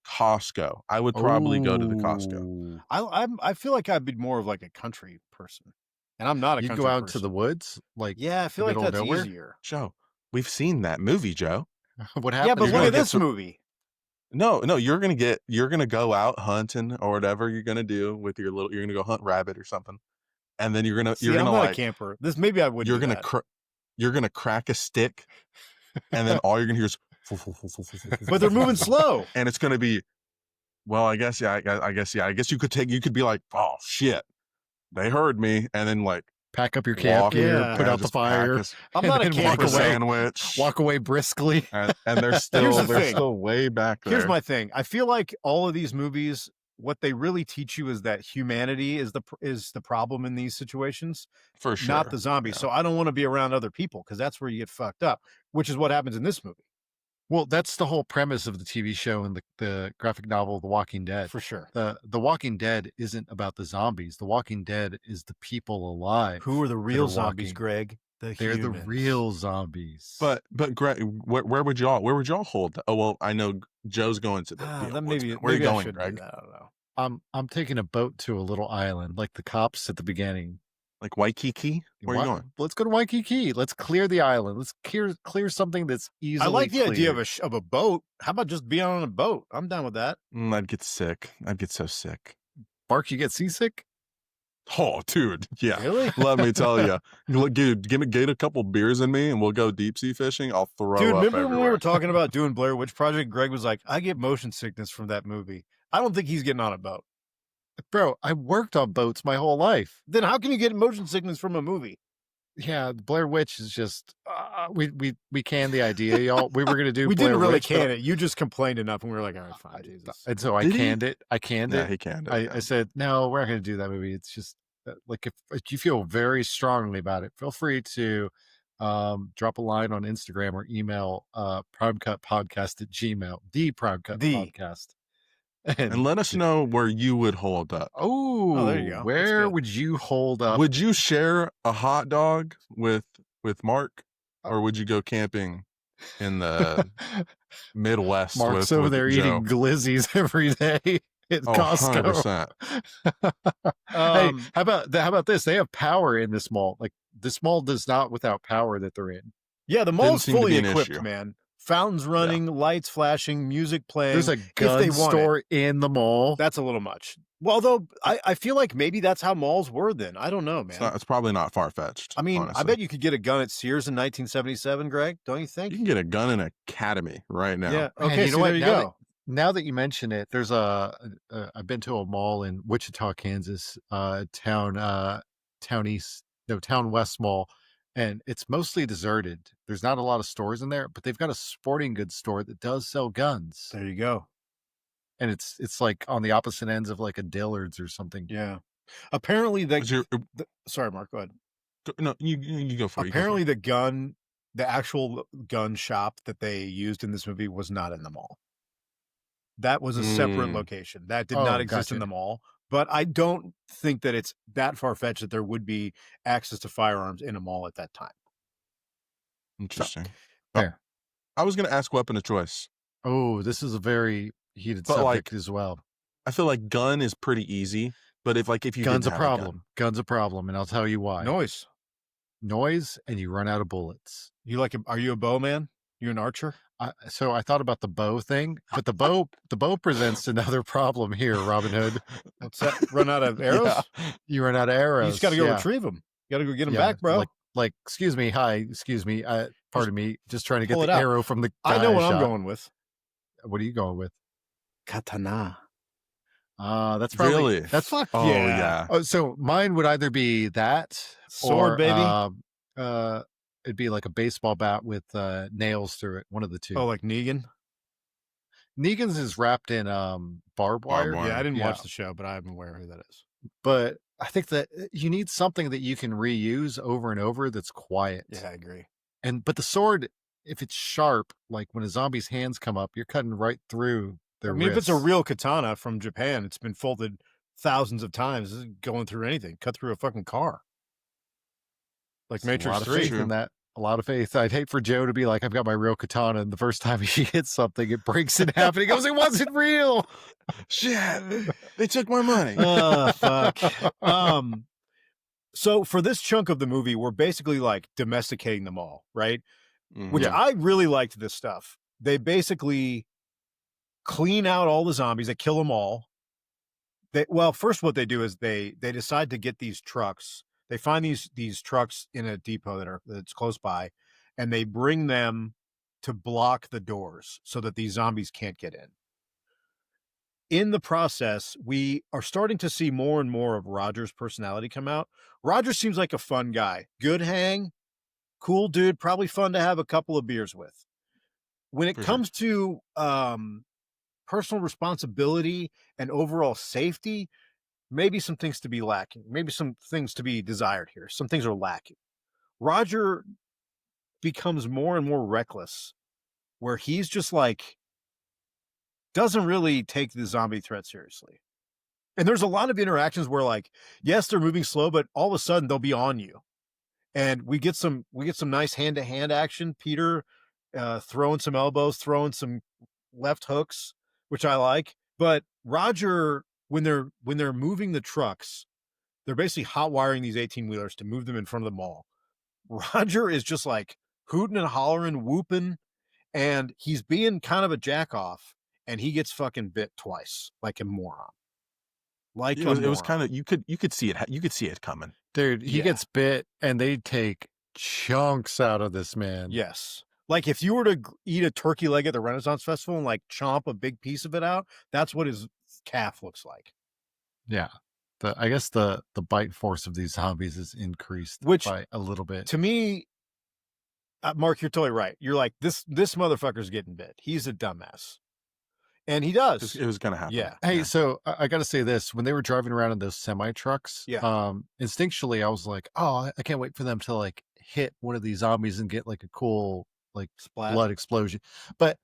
Costco. I would probably go to the Costco. I feel like I'd be more of like a country person, and I'm not a country person. You go out to the woods, like I feel like that's easier. Joe, we've seen that movie, Joe. What Yeah, happened? but You're look gonna at get this some- movie. No, you're gonna go out hunting or whatever you're gonna do with you're gonna go hunt rabbit or something, and then you're See, I'm gonna not a like camper. Maybe I would. you're do gonna that. you're gonna crack a stick, and then all you're gonna hear is But they're moving slow. and it's gonna be, well, I guess you could be like, oh shit, they heard me, and then like Pack up your camp walk, gear, Yeah. put out the just pack fire, I'm and not a then walk camper. a walk away. sandwich, Walk away briskly. and they're Here's still the thing. way back there. Here's my thing. I feel like all of these movies, what they really teach you is that humanity is the problem in these situations, for sure, not the zombies. yeah. So I don't want to be around other people because that's where you get fucked up, which is what happens in this movie Well, that's the whole premise of the TV show and the graphic novel, The Walking Dead. for sure. The Walking Dead isn't about the zombies. The Walking Dead is the people alive. Who are the real are zombies, walking. Greg? They're humans. the real zombies. But Greg, where would y'all hold that? Oh well, I know Joe's going to the That woods, maybe man. Where are you maybe I going, shouldn't Greg? do that. I don't know. I'm taking a boat to a little island, like the cops at the beginning. Like Waikiki? Where are you going? Let's go to Waikiki. Let's clear the island. Let's clear something that's easily. I like the idea of cleared. of a boat. How about just being on a boat? I'm down with that. I'd get sick. I'd get so sick. Bark. You get seasick. Oh, dude, yeah. Really? Let me tell you, look, dude, get a couple beers in me, and we'll go deep sea fishing. I'll throw Dude, up remember when we everywhere. were talking about doing Blair Witch Project? Greg was like, I get motion sickness from that movie. I don't think he's getting on a boat. Bro, I worked on boats my whole life. Then how can you get motion sickness from a movie? Yeah, Blair Witch is just we canned the idea, y'all. We were gonna do. We Blair didn't really Witch, but- can it. You just complained enough, and we were like, all right, fine, Jesus. And so I Did he? canned it. I canned Yeah, it. he can. I said, no, we're not going to do that movie. It's just like if you feel very strongly about it, feel free to drop a line on Instagram or email primecutpodcast@gmail, the Primecut Podcast. and let us know where you would hold up. Oh, there you go. That's Where good. would you hold up? Would you share a hot dog with Mark, or would you go camping in the Midwest? Mark's with over there Joe? eating glizzies every day at Oh, Costco. 100%. Hey, how about this? They have power in this mall. Like this mall does not without power that they're in. Yeah, the mall's seem to fully be an equipped, issue. man. Fountains running, lights flashing, music playing. There's a they gun want it. store in the mall. That's a little much. Well, though, I feel like maybe that's how malls were then. I don't know, man. It's probably not far fetched. I mean, I honestly. bet you could get a gun at Sears in 1977, Greg. Don't you think? you can get a gun in an academy right now. Yeah. Man, Okay, you know so what? there you Now go. Now that you mention it, there's I've been to a mall in Wichita, Kansas, town west mall, and it's mostly deserted. There's not a lot of stores in there, but they've got a sporting goods store that does sell guns, There you go. and it's like on the opposite ends of like a Dillard's or something. Yeah. Apparently, Is your- sorry, Mark. Go ahead. no, you go for it. you go for Apparently, it. the actual gun shop that they used in this movie was not in the mall. That was a separate Mm. location. That did Oh, not exist gotcha. in the mall. But I don't think that it's that far-fetched that there would be access to firearms in a mall at that time. Interesting. Fair. I was going to ask weapon of choice. Oh, this is a very heated But, subject like, as well. I feel like gun is pretty easy, but if you Gun's a didn't have gun- problem. Gun's a problem, and I'll tell you why. Noise. Noise, and you run out of bullets. Are you a bow man? You an archer? So I thought about the bow thing, but the bow presents another problem here, Robin Hood. What's that? Run out of arrows? Yeah. You run out of arrows. You just got to go yeah. retrieve them. You got to go get them Yeah, back, bro. Like, excuse me, pardon me, just trying to get pull the it out. arrow from the guy I know what shot. I'm going with. What are you going with? Katana. That's probably Really? that's Fuck Oh yeah. Oh, so mine would either be that Sword, or, baby. it'd be like a baseball bat with nails through it. One of the two. Oh, like Negan? Negan's is wrapped in barbed wire. wire. Yeah, I didn't Yeah. watch the show, but I'm aware who that is. But I think that you need something that you can reuse over and over that's quiet. Yeah, I agree. But the sword, if it's sharp, like when a zombie's hands come up, you're cutting right through their I mean, if it's a wrists. real katana from Japan, it's been folded thousands of times. It's going through anything. Cut through a fucking car. Like It's a Matrix lot of 3. faith in that. A lot of faith. I'd hate for Joe to be like, I've got my real katana, and the first time he hits something, it breaks in half, and he goes, "It wasn't real." Shit. They took my money. Oh, fuck. So for this chunk of the movie, we're basically like domesticating them all, right? Mhm. Which Yeah. I really liked this stuff. they basically clean out all the zombies. They kill them all. First what they do is they decide to get these trucks. They find these trucks in a depot that's close by, and they bring them to block the doors so that these zombies can't get in. In the process, we are starting to see more and more of Roger's personality come out. Roger seems like a fun guy. Good hang, cool dude, probably fun to have a couple of beers with. When it comes to personal responsibility and overall safety, maybe some things to be lacking. Maybe some things to be desired here. Some things are lacking. Roger becomes more and more reckless, where he's just like, doesn't really take the zombie threat seriously. And there's a lot of interactions where, like, yes, they're moving slow, but all of a sudden they'll be on you. And we get some nice hand-to-hand action. Peter throwing some elbows, throwing some left hooks, which I like. But Roger, when they're moving the trucks, they're basically hot wiring these 18-wheelers to move them in front of the mall. Roger is just like hooting and hollering, whooping, and he's being kind of a jack off, and he gets fucking bit twice like a moron. It was kind of, you could see it. You could see it coming. Dude, he gets bit and they take chunks out of this man. Yes. Like if you were to eat a turkey leg at the Renaissance Festival and like chomp a big piece of it out, that's what his calf looks like. Yeah. I guess the bite force of these zombies is increased by a little bit. To me, Mark, you're totally right. You're like, this motherfucker's getting bit. He's a dumbass. And he does. It was going to happen. Yeah. Hey, so I got to say this. When they were driving around in those semi-trucks, instinctually I was like, oh, I can't wait for them to like hit one of these zombies and get like a cool like blood explosion. But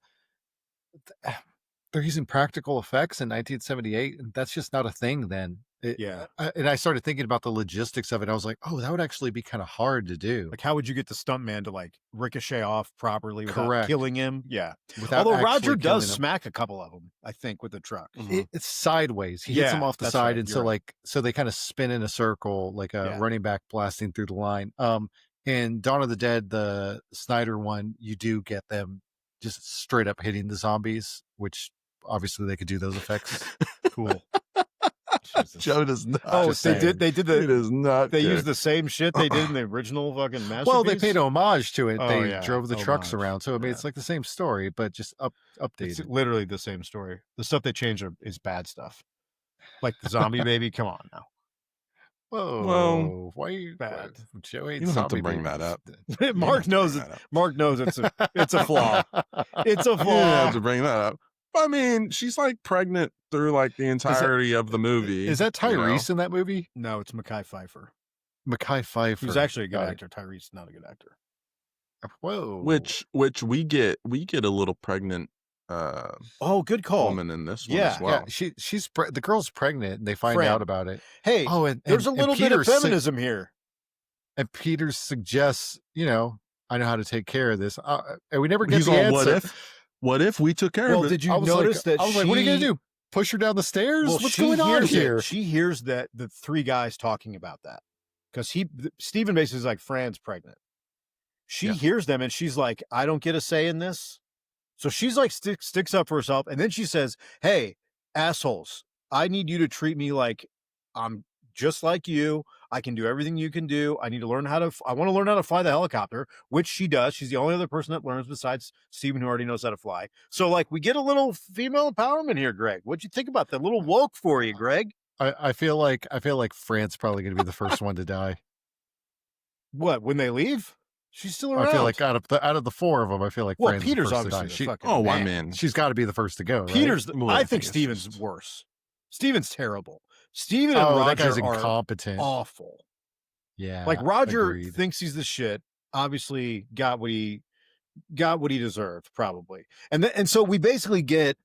they're using practical effects in 1978, and that's just not a thing then. And I started thinking about the logistics of it. I was like, oh, that would actually be kind of hard to do. Like, how would you get the stuntman to like ricochet off properly without killing him? Yeah. Without Although Roger does smack a couple of them, I think, with the truck. Mm-hmm. It's sideways. He hits them off the side, and so they kind of spin in a circle like a running back blasting through the line. In Dawn of the Dead, the Snyder one, you do get them just straight up hitting the zombies, which obviously they could do those effects. Cool. Joe does not. Oh, they did the. It is not. They used the same shit they did in the original fucking masterpiece. Well, they paid homage to it. They drove the trucks around, so I mean, it's like the same story, but just updated. It's literally the same story. The stuff they changed is bad stuff, like the zombie baby. Come on now. Whoa! Why are you bad? Joe you don't have to bring that up. Mark knows it. Mark knows it's a flaw. It's a flaw. You don't have to bring that up. I mean, she's like pregnant through like the entirety of the movie. Is that Tyrese in that movie? No, it's Mekhi Phifer. Mekhi Phifer. Who's actually a good actor. Tyrese, not a good actor. Whoa. Which we get a little pregnant. Good call. Woman in this one as well. Yeah, she's the girl's pregnant, and they find out about it. Hey, and there's a little bit of feminism here. And Peter suggests, I know how to take care of this. And we never get the answer. What if we took care of it? Did you notice that? I was like, what are you gonna do? Push her down the stairs? Well, what's going on here? She hears that the three guys talking about that because Stephen basically is like, Fran's pregnant. She hears them and she's like, I don't get a say in this. So she's like sticks up for herself, and then she says, hey, assholes, I need you to treat me like I'm just like you. I can do everything you can do. I want to learn how to fly the helicopter, which she does. She's the only other person that learns besides Steven, who already knows how to fly. So like we get a little female empowerment here, Greg. What'd you think about that? A little woke for you, Greg. I feel like Fran's probably going to be the first one to die. What, when they leave? She's still around. I feel like out of the four of them, I feel like Fran's Peter's the first obviously to die. fucking man. She's got to be the first to go. Right? Peter's. I think Steven's worse. Steven's terrible. Steven and Roger that guy's are incompetent. Awful. Yeah. Like Roger agreed. thinks he's the shit. Obviously got what he deserved, probably. And so we basically get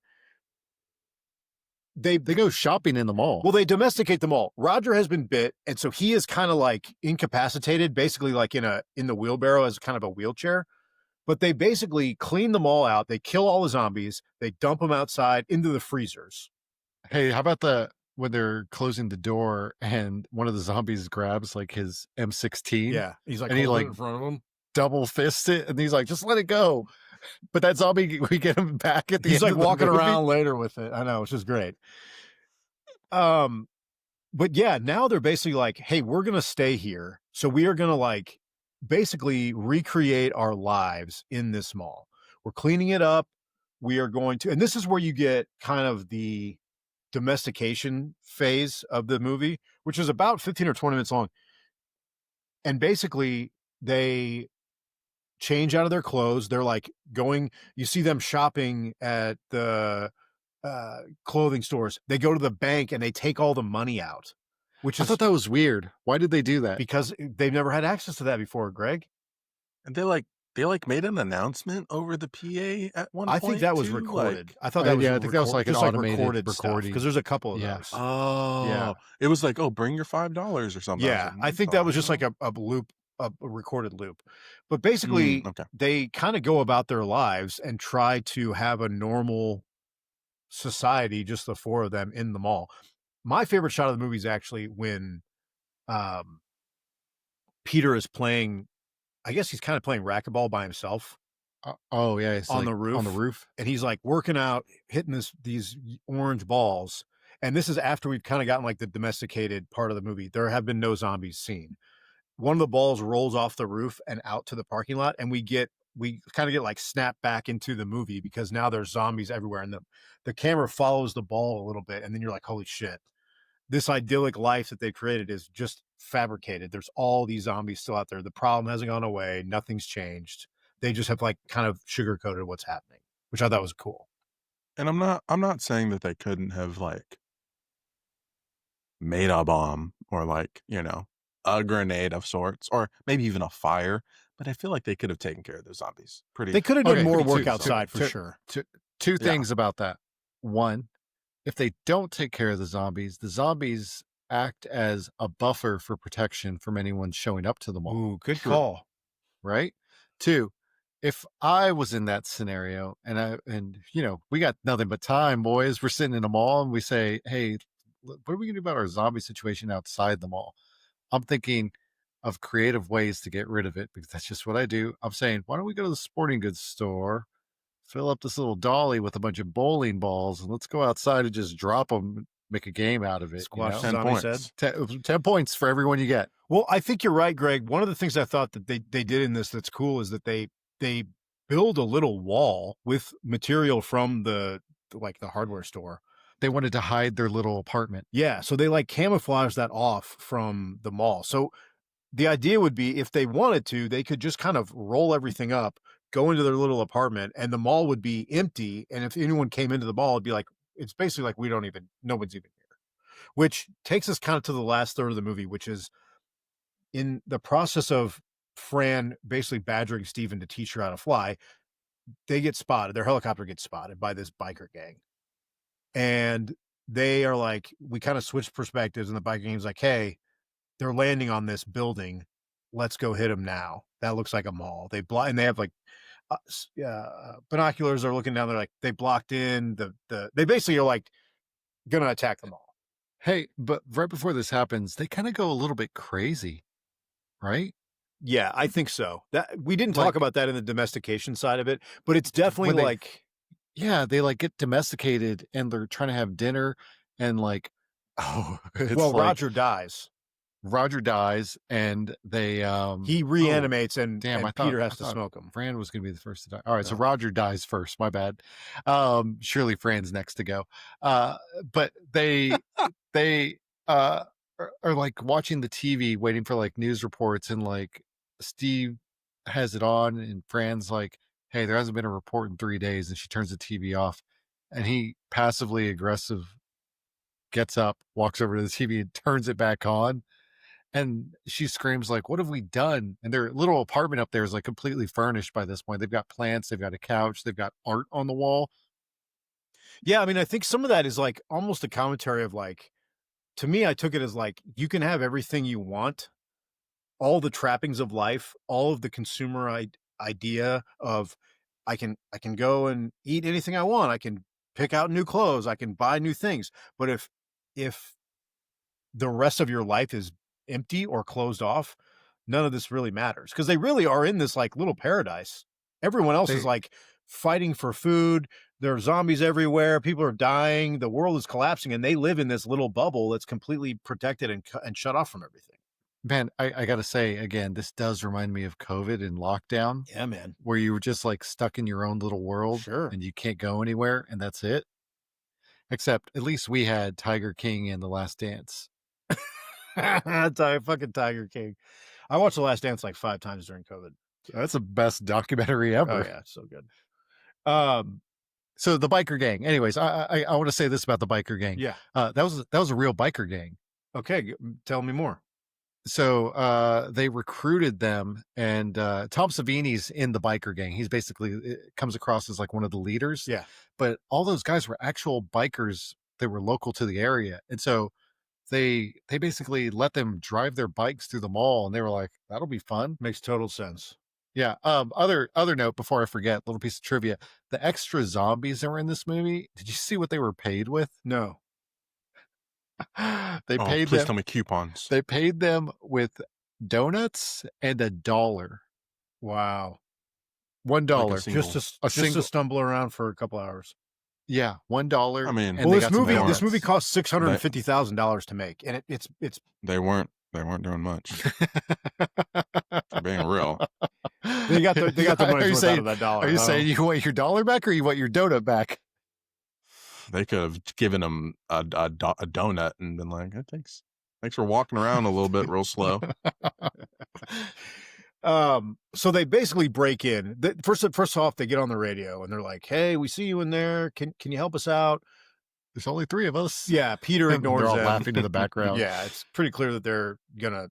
they go shopping in the mall. Well, they domesticate the mall. Roger has been bit, and so he is kind of like incapacitated, basically like in the wheelbarrow as kind of a wheelchair. But they basically clean the mall out. They kill all the zombies. They dump them outside into the freezers. Hey, how about when they're closing the door and one of the zombies grabs like his M16? Yeah, he's like, and he like in front of him, double fists it, and he's like, just let it go. But that zombie, we get him back at the He's end like of the walking movie. around later with it. I know, which is great. But yeah, now they're basically like, hey, we're gonna stay here. So we are gonna like basically recreate our lives in this mall. We're cleaning it up. We are going to, and this is where you get kind of the domestication phase of the movie, which is about 15 or 20 minutes long. And basically, they change out of their clothes. They're like going, you see them shopping at the clothing stores. They go to the bank and they take all the money out, which I is thought that was weird. Why did they do that? because they've never had access to that before, Greg. And they made an announcement over the PA at one I point. think that was too, recorded. like- I thought that was I think that was like an just automated recorded recording. because there's a couple of Yeah. those. Oh, it was like, oh, bring your $5 or something. Yeah, I think that was just like a loop, a recorded loop. But basically, okay. they kind of go about their lives and try to have a normal society, just the four of them in the mall. My favorite shot of the movie is actually when Peter is playing, I guess he's kind of playing racquetball by himself oh yeah, it's on like the roof. On the roof. And he's like working out, hitting these orange balls. And this is after we've kind of gotten like the domesticated part of the movie. There have been no zombies seen. One of the balls rolls off the roof and out to the parking lot, and we kind of get like snapped back into the movie because now there's zombies everywhere, and the camera follows the ball a little bit, and then you're like, holy shit, this idyllic life that they've created is just fabricated. There's all these zombies still out there. The problem hasn't gone away. Nothing's changed. They just have like kind of sugarcoated what's happening, which I thought was cool. And I'm not saying that they couldn't have like made a bomb or like, a grenade of sorts, or maybe even a fire, but I feel like they could have taken care of those zombies They could have done Okay, more me work too. outside for Two- sure. Two Yeah. things about that. One, if they don't take care of the zombies act as a buffer for protection from anyone showing up to the mall. Ooh, good True. call. Right? Two, if I was in that scenario and we got nothing but time, boys, we're sitting in a mall and we say, hey, what are we gonna do about our zombie situation outside the mall? I'm thinking of creative ways to get rid of it because that's just what I do. I'm saying, why don't we go to the sporting goods store, fill up this little dolly with a bunch of bowling balls, and let's go outside and just drop them, make a game out of it. Squash 10 zombie points. said. 10 points for everyone you get. Well, I think you're right, Greg. One of the things I thought that they did in this that's cool is that they build a little wall with material from the hardware store. They wanted to hide their little apartment. Yeah, so they like camouflage that off from the mall. So the idea would be if they wanted to, they could just kind of roll everything up, go into their little apartment, and the mall would be empty. And if anyone came into the mall, it'd be like, it's basically like no one's even here. Which takes us kind of to the last third of the movie, which is in the process of Fran basically badgering Steven to teach her how to fly. They get spotted. Their helicopter gets spotted by this biker gang. And they are like, we kind of switch perspectives, and the biker gang's like, hey, they're landing on this building. Let's go hit them now. That looks like a mall. And they have like binoculars. They're looking down. They're like, they blocked in they basically are like gonna attack the mall. Hey, but right before this happens, they kind of go a little bit crazy, right? Yeah, I think so. That we didn't talk about that in the domestication side of it, but it's definitely they like get domesticated and they're trying to have dinner and Roger dies. Roger dies and they he reanimates and Peter has to smoke him. Fran was gonna be the first to die. All right, so Roger dies first, my bad. Surely Fran's next to go. But they are like watching the TV waiting for like news reports, and like Steve has it on and Fran's like, hey, there hasn't been a report in 3 days, and she turns the TV off, and he passively aggressive gets up, walks over to the TV and turns it back on. And she screams like, what have we done? And their little apartment up there is like completely furnished by this point. They've got plants, they've got a couch, they've got art on the wall. Yeah, I mean, I think some of that is like almost a commentary of like, to me, I took it as like, you can have everything you want, all the trappings of life, all of the consumer idea of I can go and eat anything I want. I can pick out new clothes. I can buy new things. But if the rest of your life is empty or closed off, none of this really matters, because they really are in this like little paradise. Everyone else is like fighting for food. There are zombies everywhere. People are dying. The world is collapsing, and they live in this little bubble that's completely protected and shut off from everything. Man, I gotta say again, this does remind me of COVID and lockdown, Yeah, man. where you were just like stuck in your own little world, Sure. and you can't go anywhere, and that's it. Except at least we had Tiger King and The Last Dance. Fucking Tiger King. I watched The Last Dance like 5 times during COVID. That's the best documentary ever. Oh yeah, it's so good. So the biker gang. Anyways, I want to say this about the biker gang. Yeah. That was a real biker gang. Okay, tell me more. So they recruited them, and Tom Savini's in the biker gang. He's basically comes across as like one of the leaders. Yeah. But all those guys were actual bikers that were local to the area, and so they basically let them drive their bikes through the mall, and they were like, "That'll be fun." Makes total sense. Yeah. Other note before I forget, little piece of trivia: the extra zombies that were in this movie. Did you see what they were paid with? No. They Oh, paid please them. tell me coupons. They paid them with donuts and $1. Wow. $1. single- Just a to single- stumble around for a couple hours. Yeah, $1. I mean, and Well, they this got some movie donuts. cost $650,000 to make, and it's they weren't doing much. For being real. they got the Are money's you worth saying- out of that dollar. Are you huh? saying you want your dollar back or you want your donut back? They could have given him a donut and been like, "Hey, thanks for walking around a little bit real slow." So they basically break in. First off, they get on the radio and they're like, "Hey, we see you in there. Can you help us out?" There's only 3 of us. Yeah, Peter ignores They're all them. laughing in the background. Yeah, it's pretty clear that they're gonna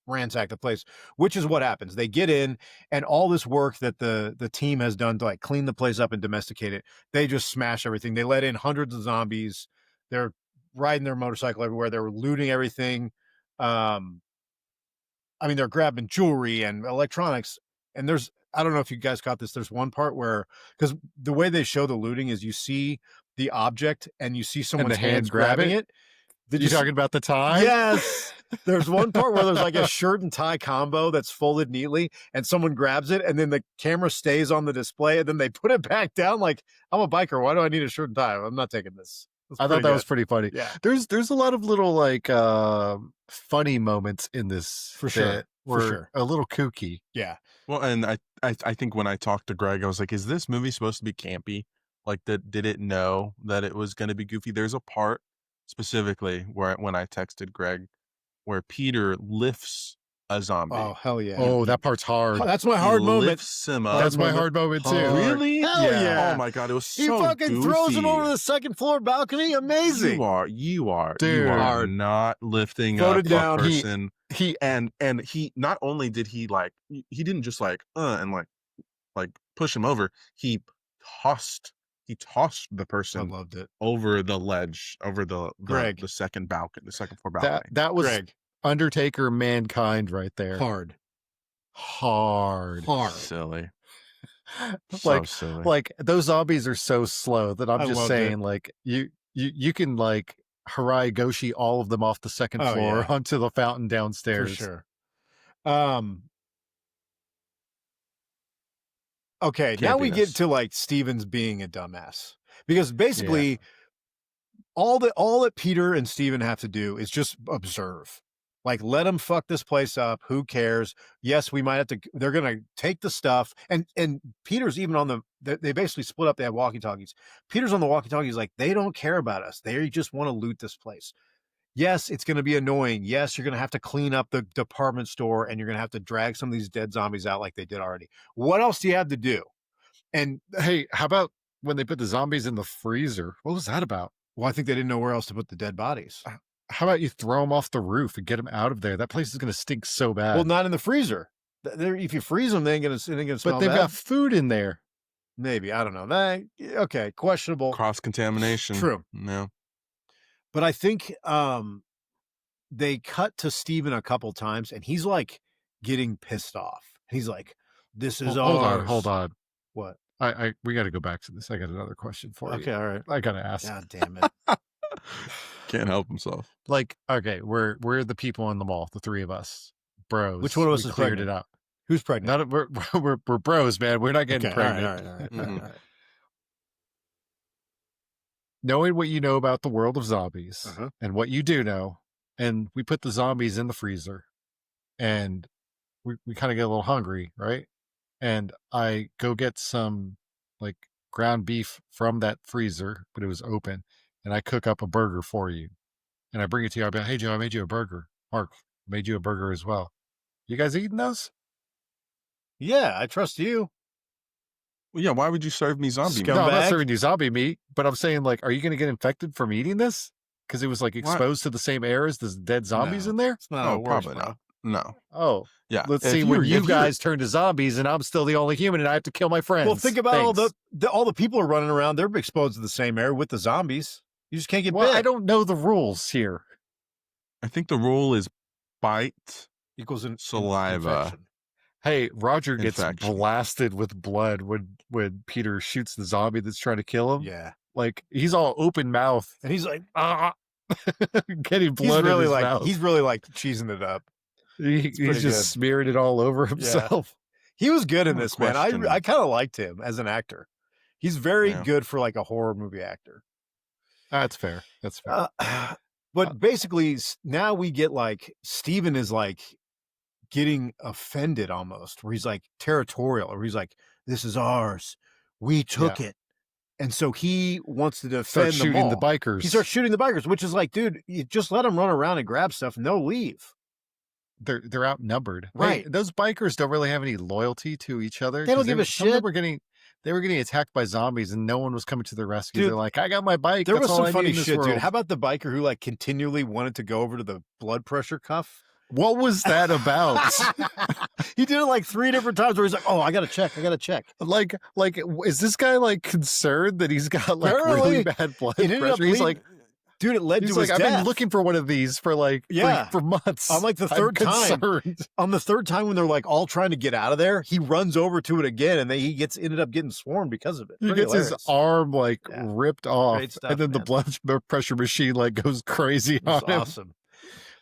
ransack the place, which is what happens. They get in, and all this work that the team has done to like clean the place up and domesticate it, they just smash everything. They let in hundreds of zombies. They're riding their motorcycle everywhere. They're looting everything. I mean, they're grabbing jewelry and electronics. And I don't know if you guys caught this. There's one part where, because the way they show the looting is you see the object and you see someone's hand hands grab grabbing it? it. Did You see- talking about the tie? Yes. There's one part where there's like a shirt and tie combo that's folded neatly and someone grabs it and then the camera stays on the display and then they put it back down like, I'm a biker. Why do I need a shirt and tie? I'm not taking this. I thought that was pretty funny. Yeah. There's a lot of little like funny moments in this For sure. that For were sure. a little kooky. Yeah. Well, and I think when I talked to Greg, I was like, "Is this movie supposed to be campy? Like, did it know that it was going to be goofy?" There's a part specifically where when I texted Greg, where Peter lifts a zombie. Oh, hell yeah. Oh, that part's hard. That's my He hard moment. lifts him up. That's my hard moment too. Hard. Really? Hell yeah. Oh my god, it was He so fucking throws him goofy. over the second floor balcony. Amazing. You are Dude. not lifting Voted up down. a person. He And he not only did he like he didn't just like and like push him over. He tossed the I person loved it. over the ledge, over the Greg. the second balcony, the second floor balcony. that was Greg. Undertaker Mankind right there. Hard. Hard. Silly. Like silly. like those zombies are so slow that I'm I just loved saying like you can like Harai Goshi all of them off the second Oh, floor yeah. onto the fountain For downstairs. sure. Okay, Can't now be we this. get to like Steven's being a dumbass. Because basically all that Peter and Steven have to do is just observe. Like, let them fuck this place up. Who cares? Yes, we might have to. They're gonna take the stuff, and Peter's even on the. They basically split up. They have walkie-talkies. Peter's on the walkie-talkies. Like, they don't care about us. They just want to loot this place. Yes, it's going to be annoying. Yes, you're going to have to clean up the department store, and you're going to have to drag some of these dead zombies out like they did already. What else do you have to do? And Hey, how about when they put the zombies in the freezer? What was that about? well, I think they didn't know where else to put the dead bodies. How about you throw them off the roof and get them out of there? That place is going to stink so bad. Well, not in the freezer. If you freeze them, they ain't gonna smell but they've bad. got food in there. Maybe, I don't know. Okay, questionable. Cross contamination. True. No. But I think they cut to Steven a couple times, and he's like getting pissed off. He's like, "This is ours." Hold on. What? We got to go back to this. I got another question for you. Okay, all right. I got to ask. God damn it. Can't help himself. Like, okay, we're the people in the mall, the 3 of us, bros. Which one of us we is cleared pregnant? it out? Who's pregnant? we're bros, man. We're not getting Okay, all right, pregnant. all right. Mhm. All right. Knowing what you know about the world of zombies Uh-huh. and what you do know, and we put the zombies in the freezer, and we kind of get a little hungry, right? And I go get some like ground beef from that freezer, but it was open, and I cook up a burger for you, and I bring it to you. I'll be like, hey Joe, I made you a burger. Mark made you a burger as well. You guys eating those? Yeah, I trust you. Well, yeah, why would you serve me zombie meat? Scum- No, I'm not Scumbag. serving you zombie meat, but I'm saying like, are you going to get infected from eating this? Because it was like exposed to the same air as the dead zombies No. in there. It's not how Oh, it works, probably bro. not. No. Oh, Yeah. let's if see when you're- you if you're- guys turn to zombies and I'm still the only human and I have to kill my friends. Well, think about Thanks. all the people are running around. They're exposed to the same air with the zombies. You just can't get Well, bit. I don't know the rules here. I think the rule is bite. Equals in Saliva. infection. Hey, Roger gets Infection. blasted with blood when Peter shoots the zombie that's trying to kill him. Yeah, Like he's all open mouth, and he's like, getting blood in his mouth. he's really like cheesing it up. He's pretty just good. smearing it all over himself. He was good in No this, man. question. I kind of liked him as an actor. He's very Yeah. good for like a horror movie actor. That's fair. That's fair. But basically, now we get like Steven is like getting offended almost, where he's like territorial, or he's like, "This is ours. We took it," and so he wants to defend Start the shooting the mall. bikers. He starts shooting the bikers, which is like, dude, you just let them run around and grab stuff, and they'll leave. They're outnumbered. Right. Those bikers don't really have any loyalty to each other. They don't 'cause give a some of them shit. they were getting attacked by zombies and no one was coming to their rescue. Dude, They're like, I got my bike. There That's was all some I need funny in this shit, dude. world." How about the biker who like continually wanted to go over to the blood pressure cuff? What was that about? He did it like 3 different times where he's like, "Oh, I gotta check. like, is this guy like concerned that he's got like Apparently, really bad blood it ended up pressure? He's like, dude, it led he's to like, his I've death. been looking for one of these for like for months. On like the third I'm time. concerned. On the third time when they're like all trying to get out of there, he runs over to it again, and he ended up getting swarmed because of it. He Pretty gets his hilarious. arm like Yeah. ripped off, Great stuff, and then the man. blood pressure machine like goes crazy It was on him. awesome.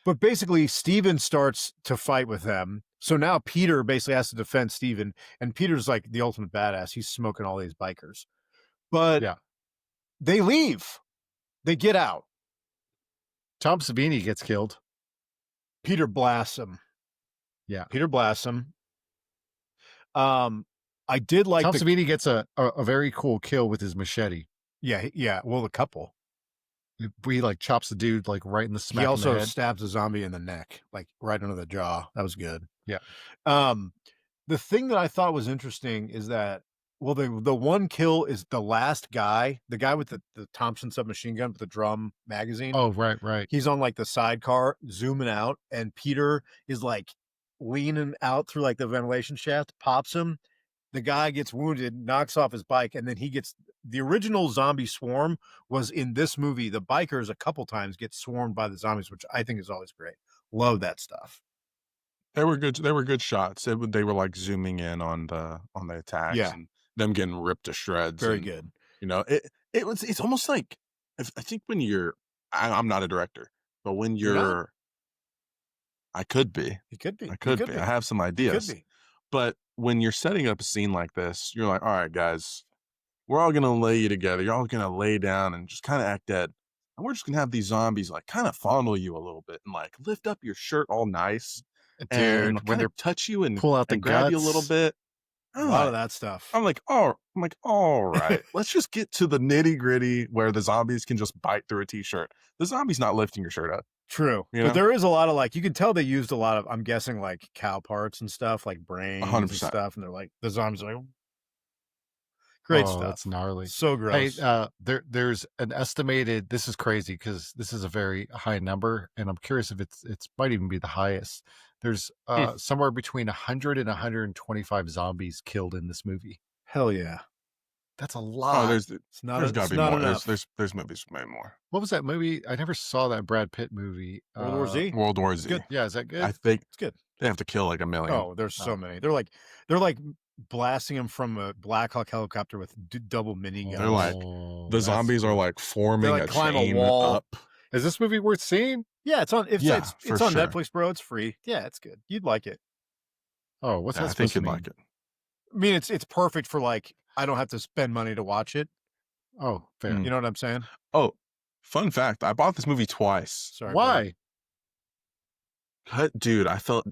But basically, Steven starts to fight with them. So now Peter basically has to defend Steven, and Peter's like the ultimate badass. He's smoking all these bikers. But Yeah. they leave. They get out. Tom Savini gets killed. Peter blasts him. Yeah. Peter blasts him. I did like Tom Savini gets a very cool kill with his machete. Yeah. Well, the couple. He like chops the dude like right in the smack He in the also head. stabs a zombie in the neck, like right under the jaw. That was good. Yeah. The thing that I thought was interesting is that, well, the one kill is the last guy, the guy with the Thompson submachine gun with the drum magazine. Oh, right. He's on like the sidecar zooming out, and Peter is like leaning out through like the ventilation shaft, pops him. The guy gets wounded, knocks off his bike, and then he gets the original zombie swarm was in this movie. The bikers a couple times get swarmed by the zombies, which I think is always great. Love that stuff. They were good. They were good shots. They were like zooming in on the attacks and them getting ripped to shreds. Very and, good. You know, it's almost like I think when I'm not a director, but when you're, I could be. He could be. I could be. I have some ideas. Could be. But when you're setting up a scene like this, you're like, all right, guys, we're all going to lay you together. You're all going to lay down and just kind of act dead. And we're just going to have these zombies like kind of fondle you a little bit and like lift up your shirt all nice. Dude, And when kind they of touch you and pull out the grab you a little guts. bit. A lot of that stuff. I'm like, all right, let's just get to the nitty gritty where the zombies can just bite through a t-shirt. The zombie's not lifting your shirt up. True. You But know? there is a lot of like, you can tell they used a lot of, I'm guessing like cow parts and stuff, like brains 100%. and stuff. And they're like, the zombies are like, great stuff. That's gnarly. So gross. Hey, there's an estimated. This is crazy because this is a very high number, and I'm curious if it's might even be the highest. There's somewhere between 100 and 125 zombies killed in this movie. Hell yeah. That's a lot. Oh, there's not got to be not more. enough. There's movies way more. What was that movie? I never saw that Brad Pitt movie. World War Z? World War Z. Good. Yeah, is that good? I think It's good. they have to kill like 1 million. Oh, there's so many. They're like blasting them from a Black Hawk helicopter with double minigun. They're like Oh, the that's zombies are cool. like forming They, like, a climb a chain wall. up. Is this movie worth seeing? Yeah, it's on. Yeah, It's for on sure. Netflix, bro. It's free. Yeah, it's good. You'd like it. Oh, what's Yeah, that I think supposed to you'd mean? like it. I mean, it's perfect for like I don't have to spend money to watch it. Oh, fair. Mm. You know what I'm saying? Oh, fun fact: I bought this movie twice. Sorry. Why? Dude, I felt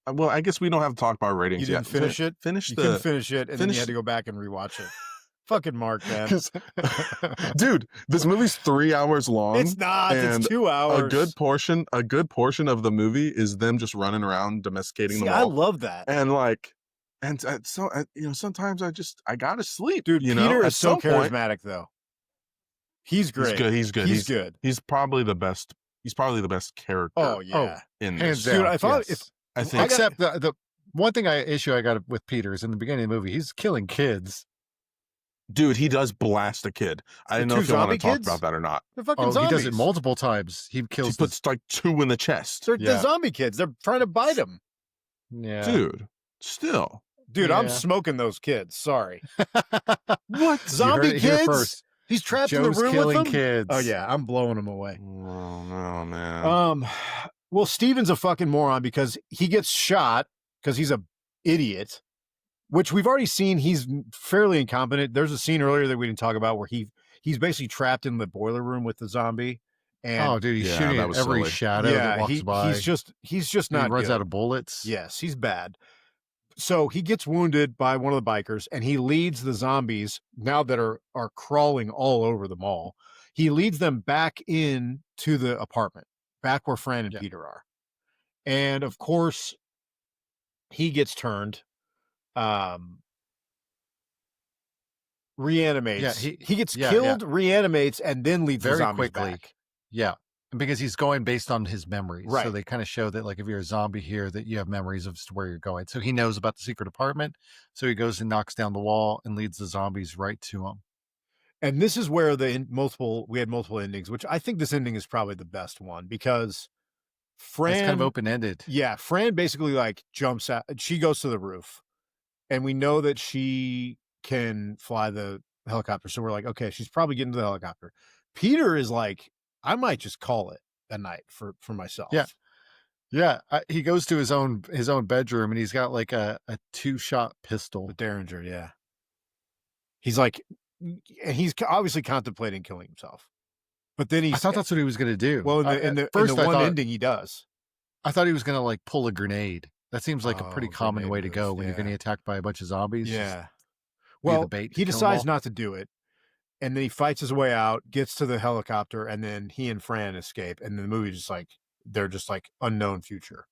well. I guess we don't have to talk about ratings You didn't yet. finish it? Finish You the couldn't finish it, and then you finish- had to go back and rewatch it. Fucking Mark, man. 'cause- dude, this movie's 3 hours long. It's not. and It's 2 hours. A good portion of the movie is them just running around domesticating See, them I all. love that. And like, so sometimes I gotta sleep. Dude, you Peter know, is so charismatic, though. He's great. He's good. He's good. He's probably the best. He's probably the best character. Oh yeah. In hands this. down. Dude, Yes. I think. Except the one thing issue I got with Peter is in the beginning of the movie, he's killing kids. Dude, he does blast a kid. I didn't know two if you want to zombie talk kids? about that or not. They're fucking Oh, zombies. he does it multiple times. He He kills. puts like 2 in the chest. They're Yeah. zombie kids. They're trying to bite him. Yeah. Dude, still. Dude, I'm Yeah. smoking those kids. Sorry. What? Zombie You heard it here kids? first. He's trapped Joe's in the room killing with them. kids. Oh yeah, I'm blowing them away. Oh no, man. Well, Steven's a fucking moron because he gets shot because he's a idiot, which we've already seen. He's fairly incompetent. There's a scene earlier that we didn't talk about where he's basically trapped in the boiler room with the zombie. And Oh, dude, he's Yeah, shooting that at was every silly. shadow that walks by. he's just And not he runs good. out of bullets. Yes, he's bad. So he gets wounded by one of the bikers, and he leads the zombies now that are crawling all over the mall. He leads them back in to the apartment, back where Fran and Yeah. Peter are. And of course, he gets turned, reanimates. Yeah, he gets yeah, killed, reanimates, and then leads the Very zombies quickly. back. Yeah. Because he's going based on his memories. Right. So they kind of show that, like, if you're a zombie here, that you have memories of where you're going. So he knows about the secret apartment. So he goes and knocks down the wall and leads the zombies right to him. And this is where we had multiple endings, which I think this ending is probably the best one because Fran, It's kind of open-ended. Yeah, Fran basically like jumps out. She goes to the roof, and we know that she can fly the helicopter. So we're like, okay, she's probably getting to the helicopter. Peter is like, I might just call it a night for myself. Yeah. Yeah. He goes to his own bedroom, and he's got like a 2-shot pistol. The Derringer. Yeah. He's like, and he's obviously contemplating killing himself. But then I thought that's what he was going to do. well in the one ending he does. I thought he was going to like pull a grenade. That seems like a pretty Oh, common grenade way to go moves, when you're yeah. getting attacked by a bunch of zombies. Yeah. be Well, the bait to he kill 'em decides all. not to do it. And then he fights his way out, gets to the helicopter, and then he and Fran escape. And the movie just like, they're just like unknown future.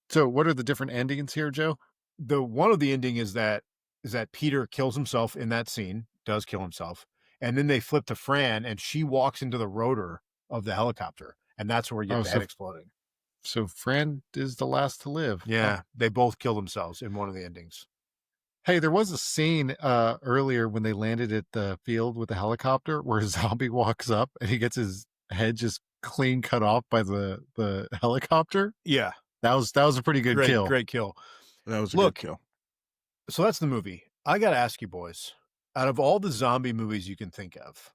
So what are the different endings here, Joe? One of the ending is that Peter kills himself in that scene, does kill himself. And then they flip to Fran and she walks into the rotor of the helicopter. And that's where we get the head exploding. So Fran is the last to live. Yeah. They both kill themselves in one of the endings. Hey, there was a scene earlier when they landed at the field with the helicopter where a zombie walks up and he gets his head just clean cut off by the helicopter. Yeah. That was a pretty good kill. Great kill. That was a good kill. So that's the movie. I got to ask you boys, out of all the zombie movies you can think of,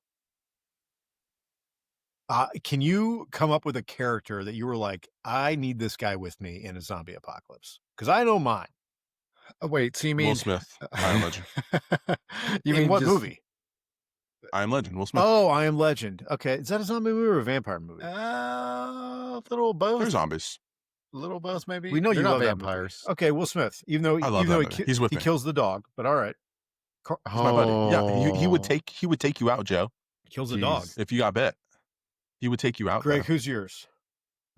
can you come up with a character that you were like, I need this guy with me in a zombie apocalypse? Because I know mine. Wait, so you mean Will Smith, I Am Legend. You In mean what just- movie? I Am Legend. Will Smith. Oh, I Am Legend. Okay, is that a zombie movie or a vampire movie? Little both. They're zombies. Little both, maybe. We know They're you not love that movie. vampires. Okay, Will Smith. Even though I love that movie. He's with he me. kills the dog, but all right, He's my buddy. Yeah, he would Oh. take you out, Joe. kills the Jeez. dog. If you got bit, he would take you out. Greg, there. who's yours?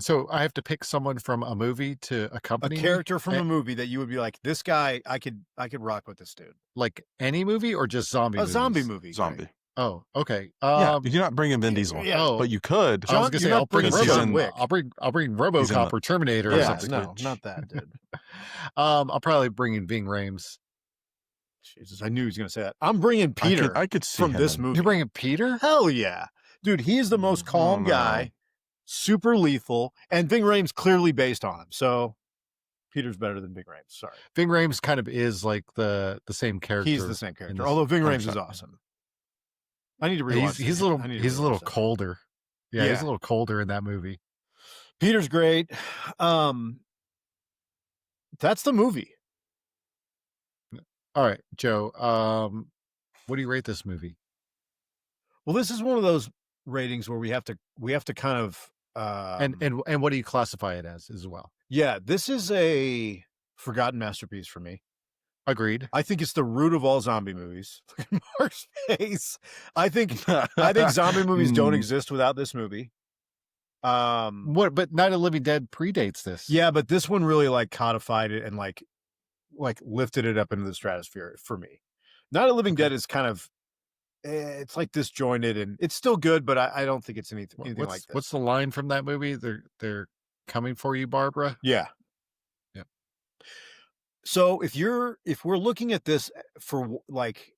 So I have to pick someone from a movie to A accompany me? character from Eh, a movie that you would be like, this guy, I could rock with this dude. like any movie or just zombie A movies? zombie movie. Zombie. Greg. Oh, okay. Yeah, you're not bringing Vin Diesel, yeah. Oh, but you could. I was John, gonna you're say not I'll bring bringing He's John in- Wick. I'll bring He's in RoboCop the- or Terminator or Yeah, something. no, not that, dude. I'll probably bring in Ving Rhames. Jesus, I knew he was going to say that. I'm bringing Peter I could see from him this in- movie. You're bringing Peter? Hell yeah. Dude, he is the most calm no. guy, super lethal, and Ving Rhames clearly based on him. So Peter's better than Ving Rhames. Sorry. Ving Rhames kind of is like the same character. He's the same character. this- Although Ving Rhames is 100%. awesome. I need to Yeah, rewatch he's this. a little I need to he's a little rewatch that. colder. Yeah, he's Yeah. a little colder in that movie. Peter's great. That's the movie. All right, Joe. What do you rate this movie? Well, this is one of those ratings where we have to kind of And what do you classify it as well? yeah, this is a forgotten masterpiece for me. Agreed. I think it's the root of all zombie movies. Look at Mark's face. I think zombie movies don't exist without this movie. What? But Night of the Living Dead predates this. Yeah, but this one really like codified it and like lifted it up into the stratosphere for me. Night of the Living Dead is kind of it's like disjointed and it's still good, but I don't think it's anything like this. What's the line from that movie? They're coming for you, Barbara. Yeah. Yeah. So if we're looking at this for like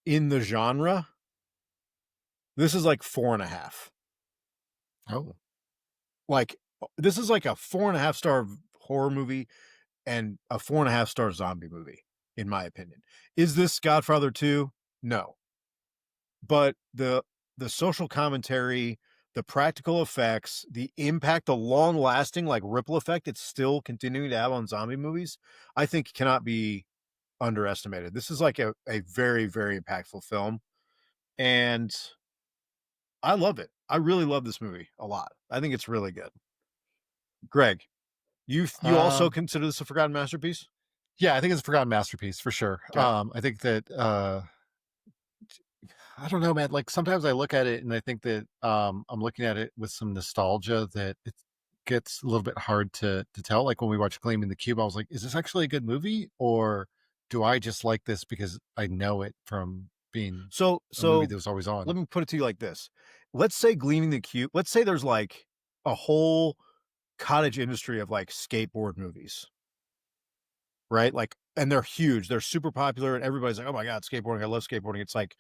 in the genre, this is like 4.5. Oh, Like this is like a 4.5 star horror movie and a 4.5 star zombie movie, in my opinion. Is this Godfather 2? No. But the social commentary, the practical effects, the impact, the long lasting like ripple effect it's still continuing to have on zombie movies, I think cannot be underestimated. This is like a very, very impactful film. And I love it. I really love this movie a lot. I think it's really good. Greg, you also consider this a forgotten masterpiece? yeah, I think it's a forgotten masterpiece for sure. Okay. I think that I don't know, man. Like sometimes I look at it and I think that I'm looking at it with some nostalgia that it gets a little bit hard to tell. Like when we watched Gleaming the Cube, I was like, is this actually a good movie, or do I just like this because I know it from being So a movie that was always on? let me put it to you like this. Let's say Gleaming the Cube, let's say there's like a whole cottage industry of like skateboard movies, right? Like, and they're huge, they're super popular, and everybody's like, oh my God, skateboarding, I love skateboarding. It's like,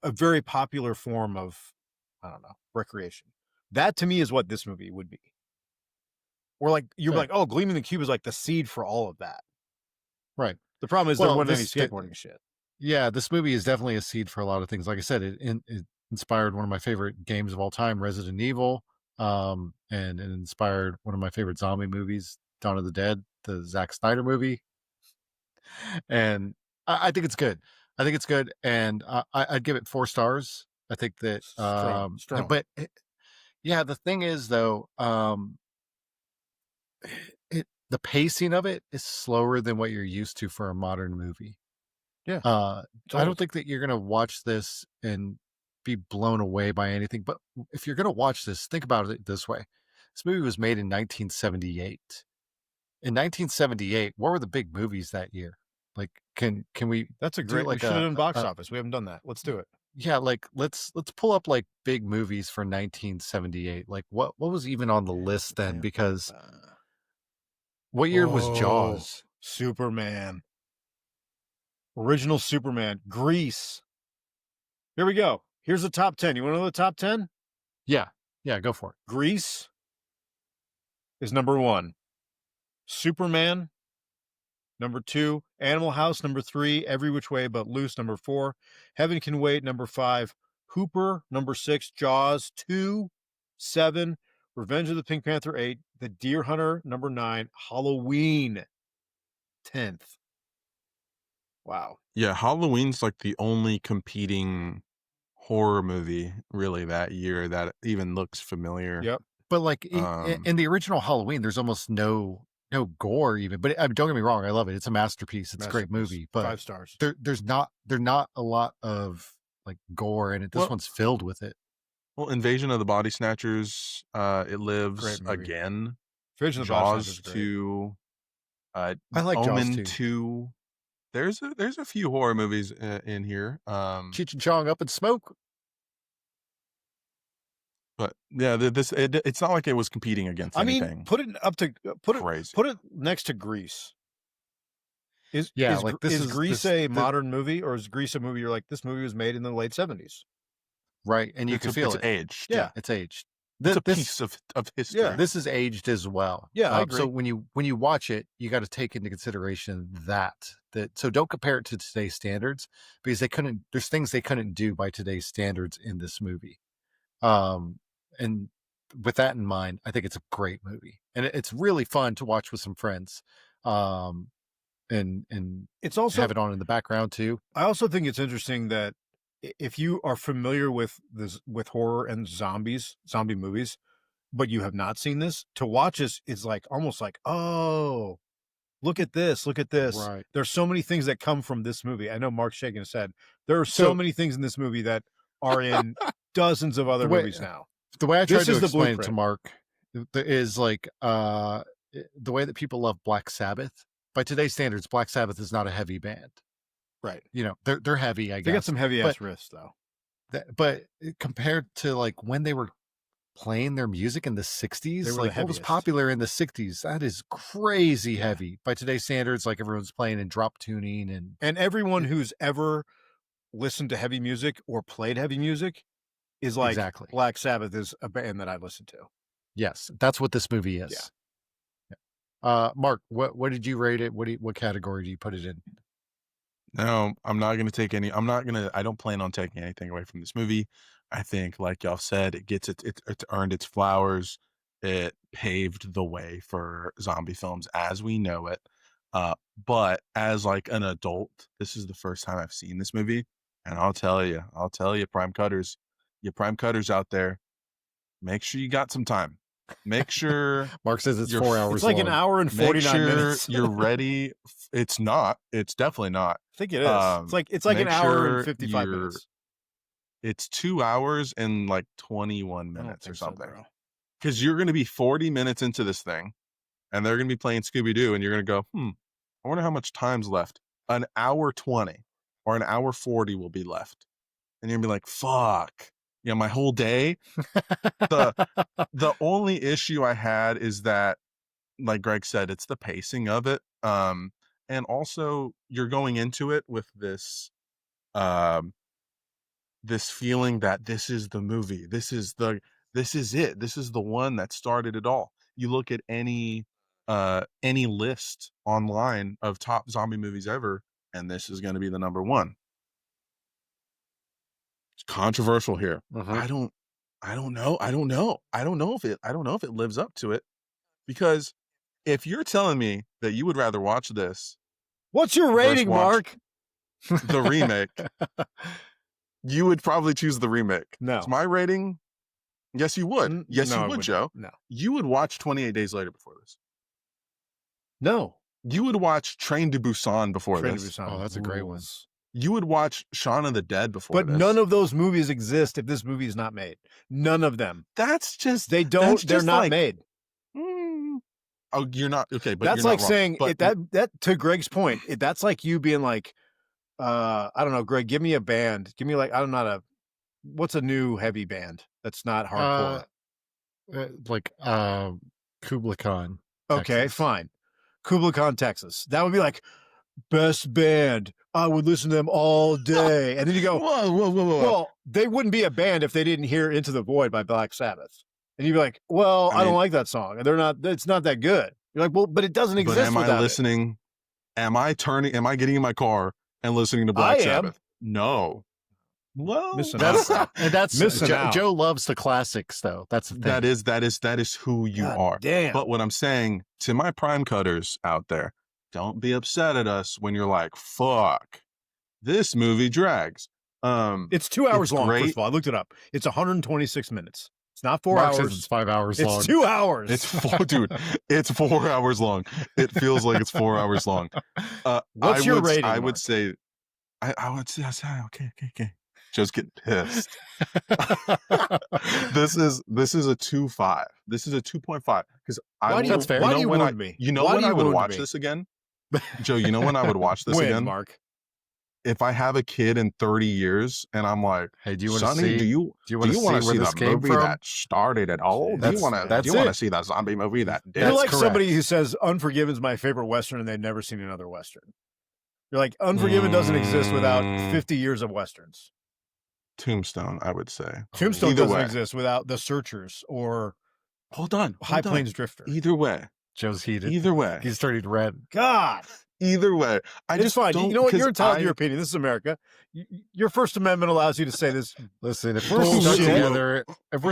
a very popular form of, I don't know, recreation. That to me is what this movie would be. Or like, you're Right. like, oh, Gleaming the Cube is like the seed for all of that. Right. The problem is there wasn't any skateboarding shit. Yeah, this movie is definitely a seed for a lot of things. Like I said, it inspired one of my favorite games of all time, Resident Evil, and it inspired one of my favorite zombie movies, Dawn of the Dead, the Zack Snyder movie. And I think it's good. I think it's good, and I'd give it 4 stars. I think that Strong. but yeah, the thing is though, the pacing of it is slower than what you're used to for a modern movie. Yeah. I don't think that you're gonna watch this and be blown away by anything. But if you're gonna watch this, think about it this way: this movie was made in 1978. In 1978, what were the big movies that year? Like, can we? That's a do great. like We should have done box a office. We haven't done that. Let's do it. yeah, like let's pull up like big movies for 1978. Like what was even on the list then? Because what year was Jaws? Superman. Original Superman. Grease. Here we go. Here's the top 10. You want to know the top 10? Yeah, go for it. Grease is number 1. Superman, number 2. Animal House, number 3. Every Which Way But Loose, number 4. Heaven Can Wait, number 5. Hooper, number 6. Jaws, 2. 7. Revenge of the Pink Panther, 8. The Deer Hunter, number 9. Halloween, 10th. Wow. Yeah, Halloween's like the only competing horror movie really that year that even looks familiar. Yep. But like in the original Halloween, there's almost no gore even. But don't get me wrong, I love it. It's a masterpiece. It's a great movie. But 5 stars. There's not a lot of like gore in it. This one's filled with it. Well, Invasion of the Body Snatchers, It Lives Great movie. again. Invasion of the Body Snatchers Jaws is great. 2. I like Omen Jaws 2. There's a few horror movies in here. Cheech and Chong Up in Smoke. But yeah, it's not like it was competing against anything. I mean, put it up to crazy. Put it next to Grease. Is Grease a modern movie, or is Grease a movie you're like, this movie was made in the late 70s? Right, and you can feel it's aged. Yeah, it's aged. It's a piece of history. Yeah. This is aged as well. Yeah, I agree. So when you watch it, you got to take into consideration that. So don't compare it to today's standards, because there's things they couldn't do by today's standards in this movie. And with that in mind, I think it's a great movie, and it's really fun to watch with some friends. and It's also have it on in the background too. I also think it's interesting that if you are familiar with this with horror and zombie movies, but you have not seen this, to watch this is like almost like, oh, look at this, look at this. Right. There's so many things that come from this movie. I know Mark's shaking his head. There are so many things in this movie that are in dozens of other movies now. The way I tried This to is the explain it to blueprint. Mark is like the way that people love Black Sabbath. By today's standards, Black Sabbath is not a heavy band. Right. You know, they're heavy, I guess. They got some heavy ass riffs though. But compared to like when they were playing their music in the 60s, like what was popular in the 60s, that is crazy heavy. By today's standards, like everyone's playing in drop tuning and everyone who's ever listened to heavy music or played heavy music is like, exactly. Black Sabbath is a band that I listen to. Yes, that's what this movie is. Yeah. Mark, what did you rate it? What category do you put it in? No, I'm not going to take any. I don't plan on taking anything away from this movie. I think, like y'all said, it's earned its flowers. It paved the way for zombie films as we know it. But as like an adult, this is the first time I've seen this movie, and I'll tell you, prime cutters, you prime cutters out there, make sure you got some time. Make sure Mark says it's 4 hours. It's like long. an hour and 49 minutes. You're ready. It's not. It's definitely not. I think it is. It's like an hour and 55 minutes. It's 2 hours and like 21 minutes or something. Because you're going to be 40 minutes into this thing, and they're going to be playing Scooby-Doo, and you're going to go, I wonder how much time's left. An hour 20 or an hour 40 will be left. And you're going to be like, fuck. You know, my whole day. The only issue I had is that, like Greg said, it's the pacing of it. And also you're going into it with this this feeling that this is the movie. This is it. This is the one that started it all. You look at any list online of top zombie movies ever, and this is going to be the number one. It's controversial here. I don't know if it lives up to it, because if you're telling me that you would rather watch this, what's your rating, Mark? The remake, you would probably choose the remake. No, it's my rating. Yes, you would. Yes, you would, Joe. No, you would watch 28 Days Later before this. No, you would watch Train to Busan before this. Oh, that's a great one. You would watch Shaun of the Dead before this. But none of those movies exist if this movie is not made. None of them. That's just they're not made. Oh, you're not okay, but that's you're like not saying but, that to Greg's point. That's like you being like, I don't know, Greg. Give me a band. Give me like what's a new heavy band that's not hardcore? Like Kubla Khan. Okay, Texas. fine. Kubla Khan, Texas. That would be like best band. I would listen to them all day. And then you go, whoa. Well, they wouldn't be a band if they didn't hear Into the Void by Black Sabbath. And you'd be like, well, I don't like that song. It's not that good. You're like, well, but it doesn't exist. But am I listening? Am I getting in my car and listening to Black Sabbath? No. Well, that's missing out. Joe loves the classics, though. That's the thing. That is who you are. Damn. But what I'm saying to my prime cutters out there, don't be upset at us when you're like, fuck, this movie drags. It's 2 hours long. First of all, I looked it up. It's 126 minutes. It's not 4 hours. It's 5 hours long. It's 2 hours. It's 4 hours long. It feels like it's 4 hours long. What's your rating? I would say, okay. Joe's getting pissed. This is a 2.5. This is a 2.5 because that's fair. Why do you wound me? You know when I would watch this again, Joe. You know when I would watch this again, Mark. If I have a kid in 30 years and I'm like, hey, do you want to see? Do you want to see the movie that started it all? Do you want to see that zombie movie that did? You're like somebody who says Unforgiven is my favorite Western and they've never seen another Western. You're like, Unforgiven doesn't exist without 50 years of Westerns. Tombstone, I would say. Tombstone doesn't exist without The Searchers or Hold on. High Plains Drifter. Either way. Joe's heated. Either way. He's turning red. God. Either way, I It's just fine. don't. You know what? You're 'cause entitled to your opinion. This is America. Your First Amendment allows you to say this. Listen, if we're Bullshit.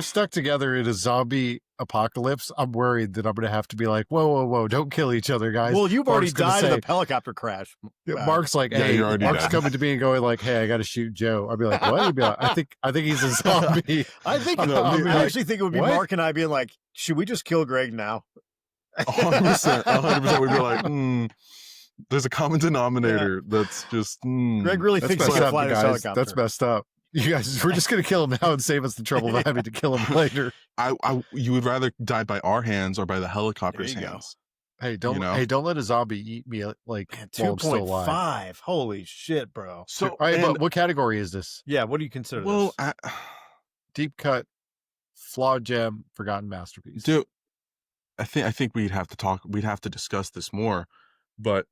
stuck together in a zombie apocalypse, I'm worried that I'm going to have to be like, whoa, don't kill each other, guys. Well, you've already Mark's gonna died in say- a helicopter crash. Mark's like, Yeah, hey, you're already Mark's dead. coming to me and going like, hey, I got to shoot Joe. I'd be like, what? He'd be like, I think he's a zombie. I think No, I like, actually think it would be what? Mark and I being like, should we just kill Greg now? 100%, 100%. We'd be like, there's a common denominator that's just. Greg really That's thinks he messed can up, fly you this guys. helicopter. That's messed up. You guys, we're just going to kill him now and save us the trouble of having to kill him later. You would rather die by our hands or by the helicopter's There you go. hands. Hey, don't You know? hey, don't let a zombie eat me like Man, while I'm still alive. 2.5. Holy shit, bro. So, All right, and- but what category is this? Yeah, what do you consider well, this? Deep cut, flawed gem, forgotten masterpiece. dude, I think we'd have to discuss this more, but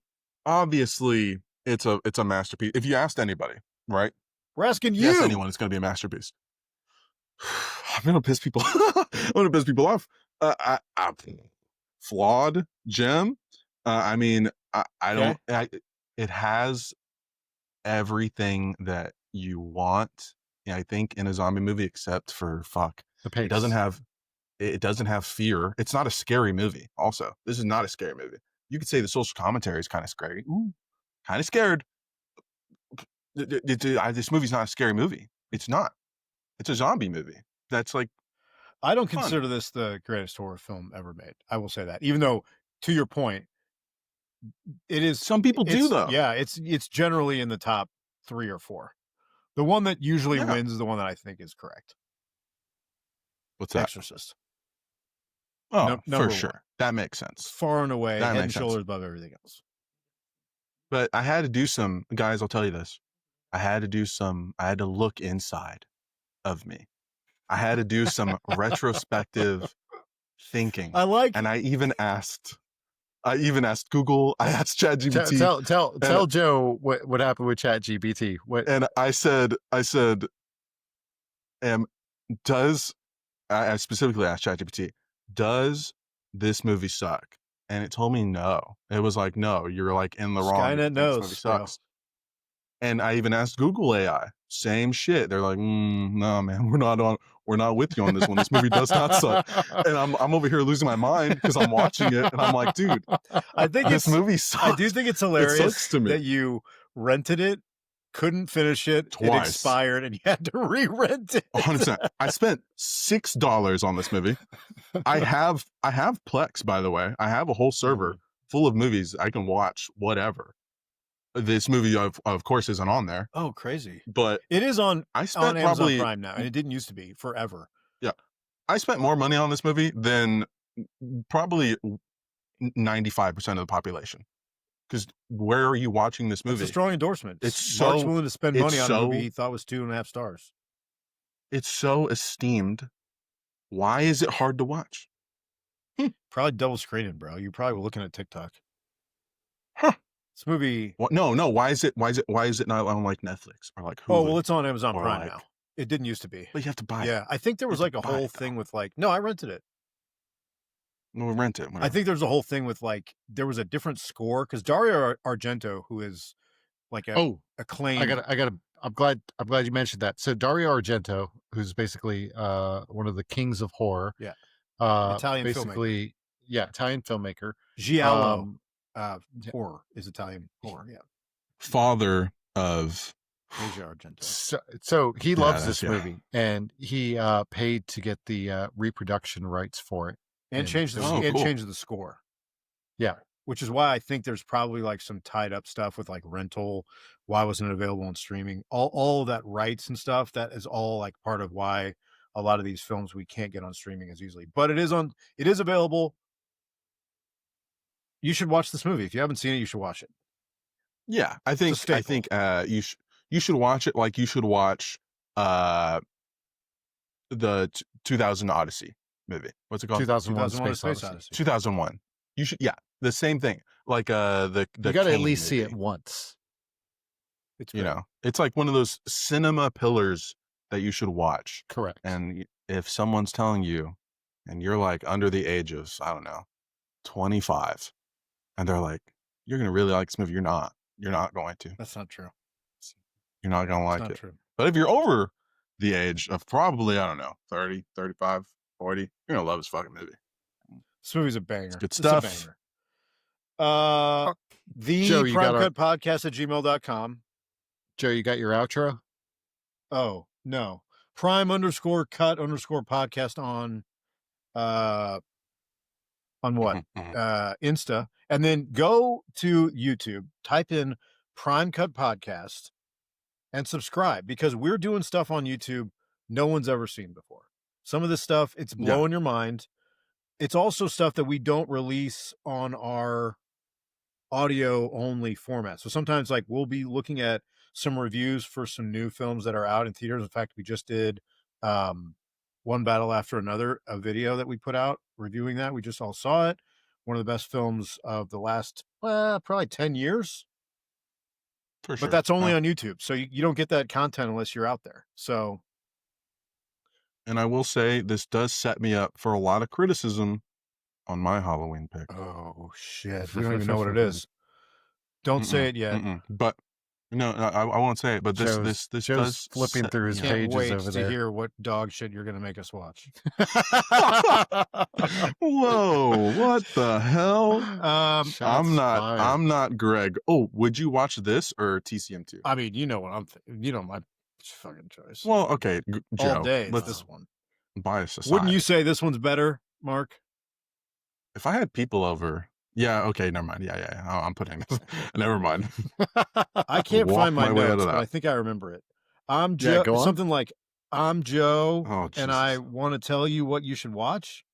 obviously it's a masterpiece. If you asked anybody, right? We're asking Yes, you. anyone, it's going to be a masterpiece. I'm going to piss people. I'm going to piss people off. Flawed gem. I mean, I don't. It has everything that you want, I think, in a zombie movie, except for The pace. It doesn't have fear. It's not a scary movie. Also, this is not a scary movie. You could say the social commentary is kind of scary. Ooh, kind of scared. This movie's not a scary movie. It's not. It's a zombie movie. That's like, I don't fun. consider this the greatest horror film ever made. I will say that. Even though, to your point, it is. some people do it's- though. Yeah, it's generally in the top 3 or 4. The one that usually Yeah. wins is the one that I think is correct. What's that? Exorcist. Oh, number for sure. one. That makes sense. Far and away, That head and makes sense. shoulders above everything else. But I had to do some, guys, I'll tell you this. I had to look inside of me. I had to do some retrospective thinking. I like. And I even asked Google, I asked ChatGPT. Tell Joe what happened with ChatGPT. What? And I said, I specifically asked ChatGPT, does this movie suck? And it told me no. It was like, no, you're like in the wrong. Skynet This knows, movie bro. sucks. And I even asked Google AI, same shit. They're like, no, man, we're not with you on this one. This movie does not suck. And I'm over here losing my mind because I'm watching it and I'm like, dude, I think this movie sucks. I do think it's hilarious sucks to me. that you rented it, couldn't finish it, it Twice. expired, and you had to re-rent it. 100%. I spent $6 on this movie. I have Plex, by the way. I have a whole server full of movies I can watch, whatever. This movie, of course, isn't on there, Oh, crazy! but It is on I spent Amazon probably Prime now, and it didn't used to be forever. I spent more money on this movie than probably 95% of the population. Because where are you watching this It's movie? a strong endorsement. It's Mark's so- willing to spend it's money on a so- movie he thought was 2.5 stars. It's so esteemed. Why is it hard to watch? Probably double screening, bro. You probably were looking at TikTok. Huh. This movie. No. Why is it not on like Netflix or like Hulu? Oh well, it's on Amazon or Prime like- now. It didn't used to be. But you have to buy it. Yeah, I think there was You like have a to buy whole it, thing though. with like. No, I rented it. We'll rent it. I whatever. think there's a whole thing with like there was a different score because Dario Argento, who is like a acclaimed. I'm glad you mentioned that. So Dario Argento, who's basically one of the kings of horror. Yeah. Italian filmmaker. Giallo Yeah. horror is Italian horror. Yeah, Father of Dario Argento. So he loves that's- this yeah. movie, and he paid to get the reproduction rights for it. And change the Oh, cool. change the score. Yeah. Which is why I think there's probably like some tied up stuff with like rental. Why wasn't it available on streaming? All of that rights and stuff. That is all like part of why a lot of these films we can't get on streaming as easily. But it is available. You should watch this movie. If you haven't seen it, you should watch it. Yeah, I a staple. think you should watch it like you should watch the 2000 Odyssey movie. What's it called? 2001: 2001: Space Odyssey. 2001. You should the same thing. Like the You got to at Kane least see movie. it once. It's You great. know, it's like one of those cinema pillars that you should watch. Correct. And if someone's telling you, and you're like under the age of, I don't know, 25, and they're like, you're gonna really like this movie. You're not. You're not going to. That's not true. You're not gonna That's like not it. true. But if you're over the age of probably, I don't know, 30, 35, 40, you're gonna love this fucking movie. This movie's a banger. It's good It's stuff. a banger. The Joe, you got primecutpodcast@gmail.com. Joe, you got your outro? Oh, no. Prime_cut_podcast on what? Insta. And then go to YouTube, type in Prime Cut Podcast and subscribe, because we're doing stuff on YouTube no one's ever seen before. Some of this stuff, it's blowing your mind. It's also stuff that we don't release on our audio only format. So sometimes like we'll be looking at some reviews for some new films that are out in theaters. In fact, we just did One Battle After Another, a video that we put out reviewing that. We just all saw it. One of the best films of the last probably 10 years. For sure. But that's only on YouTube. So you don't get that content unless you're out there. So, and I will say this does set me up for a lot of criticism on my Halloween pick. oh shit, we don't even know what it is. Don't say it yet. But no, I won't say it. But this Joe's does flipping through his Can't pages wait over to there. hear what dog shit you're gonna make us watch. Whoa! What the hell? Shots I'm fired. not Greg. Oh, would you watch this or TCM2? I mean, you know what I'm thinking. You know my fucking choice. Well, okay, Joe. All day. Let's This one. bias aside. Wouldn't you say this one's better, Mark? If I had people over, yeah, okay, never mind. Yeah. I'm putting this. Never mind. I can't Walk find my my way out notes, of but that. I think I remember it. I'm Yeah, Joe. go on. Something like, I'm Joe, Oh, and I Jesus. want to tell you what you should watch.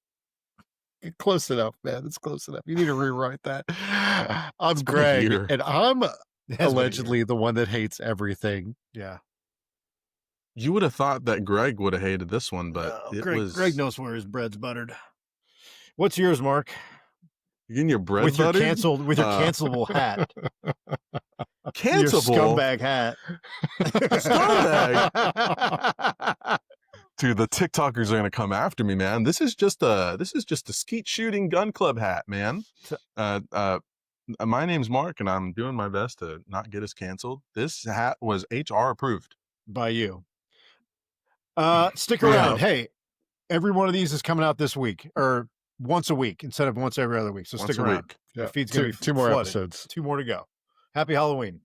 Close enough, man. It's close enough. You need to rewrite that. I'm It's been a Greg, year. and I'm It has been a year. allegedly the one that hates everything. Yeah. You would have thought that Greg would have hated this one, but it was Greg knows where his bread's buttered. What's yours, Mark? You getting your bread With your buttered? cancelable hat. Cancelable. Your scumbag hat. Scumbag? Dude, the TikTokers are gonna come after me, man. This is just a skeet shooting gun club hat, man. My name's Mark, and I'm doing my best to not get us canceled. This hat was HR approved By you. Stick around. Hey, every one of these is coming out this week, or once a week instead of once every other week. So once stick a around. week. The feed's gonna be Two more flooded. episodes. 2 more to go. Happy Halloween.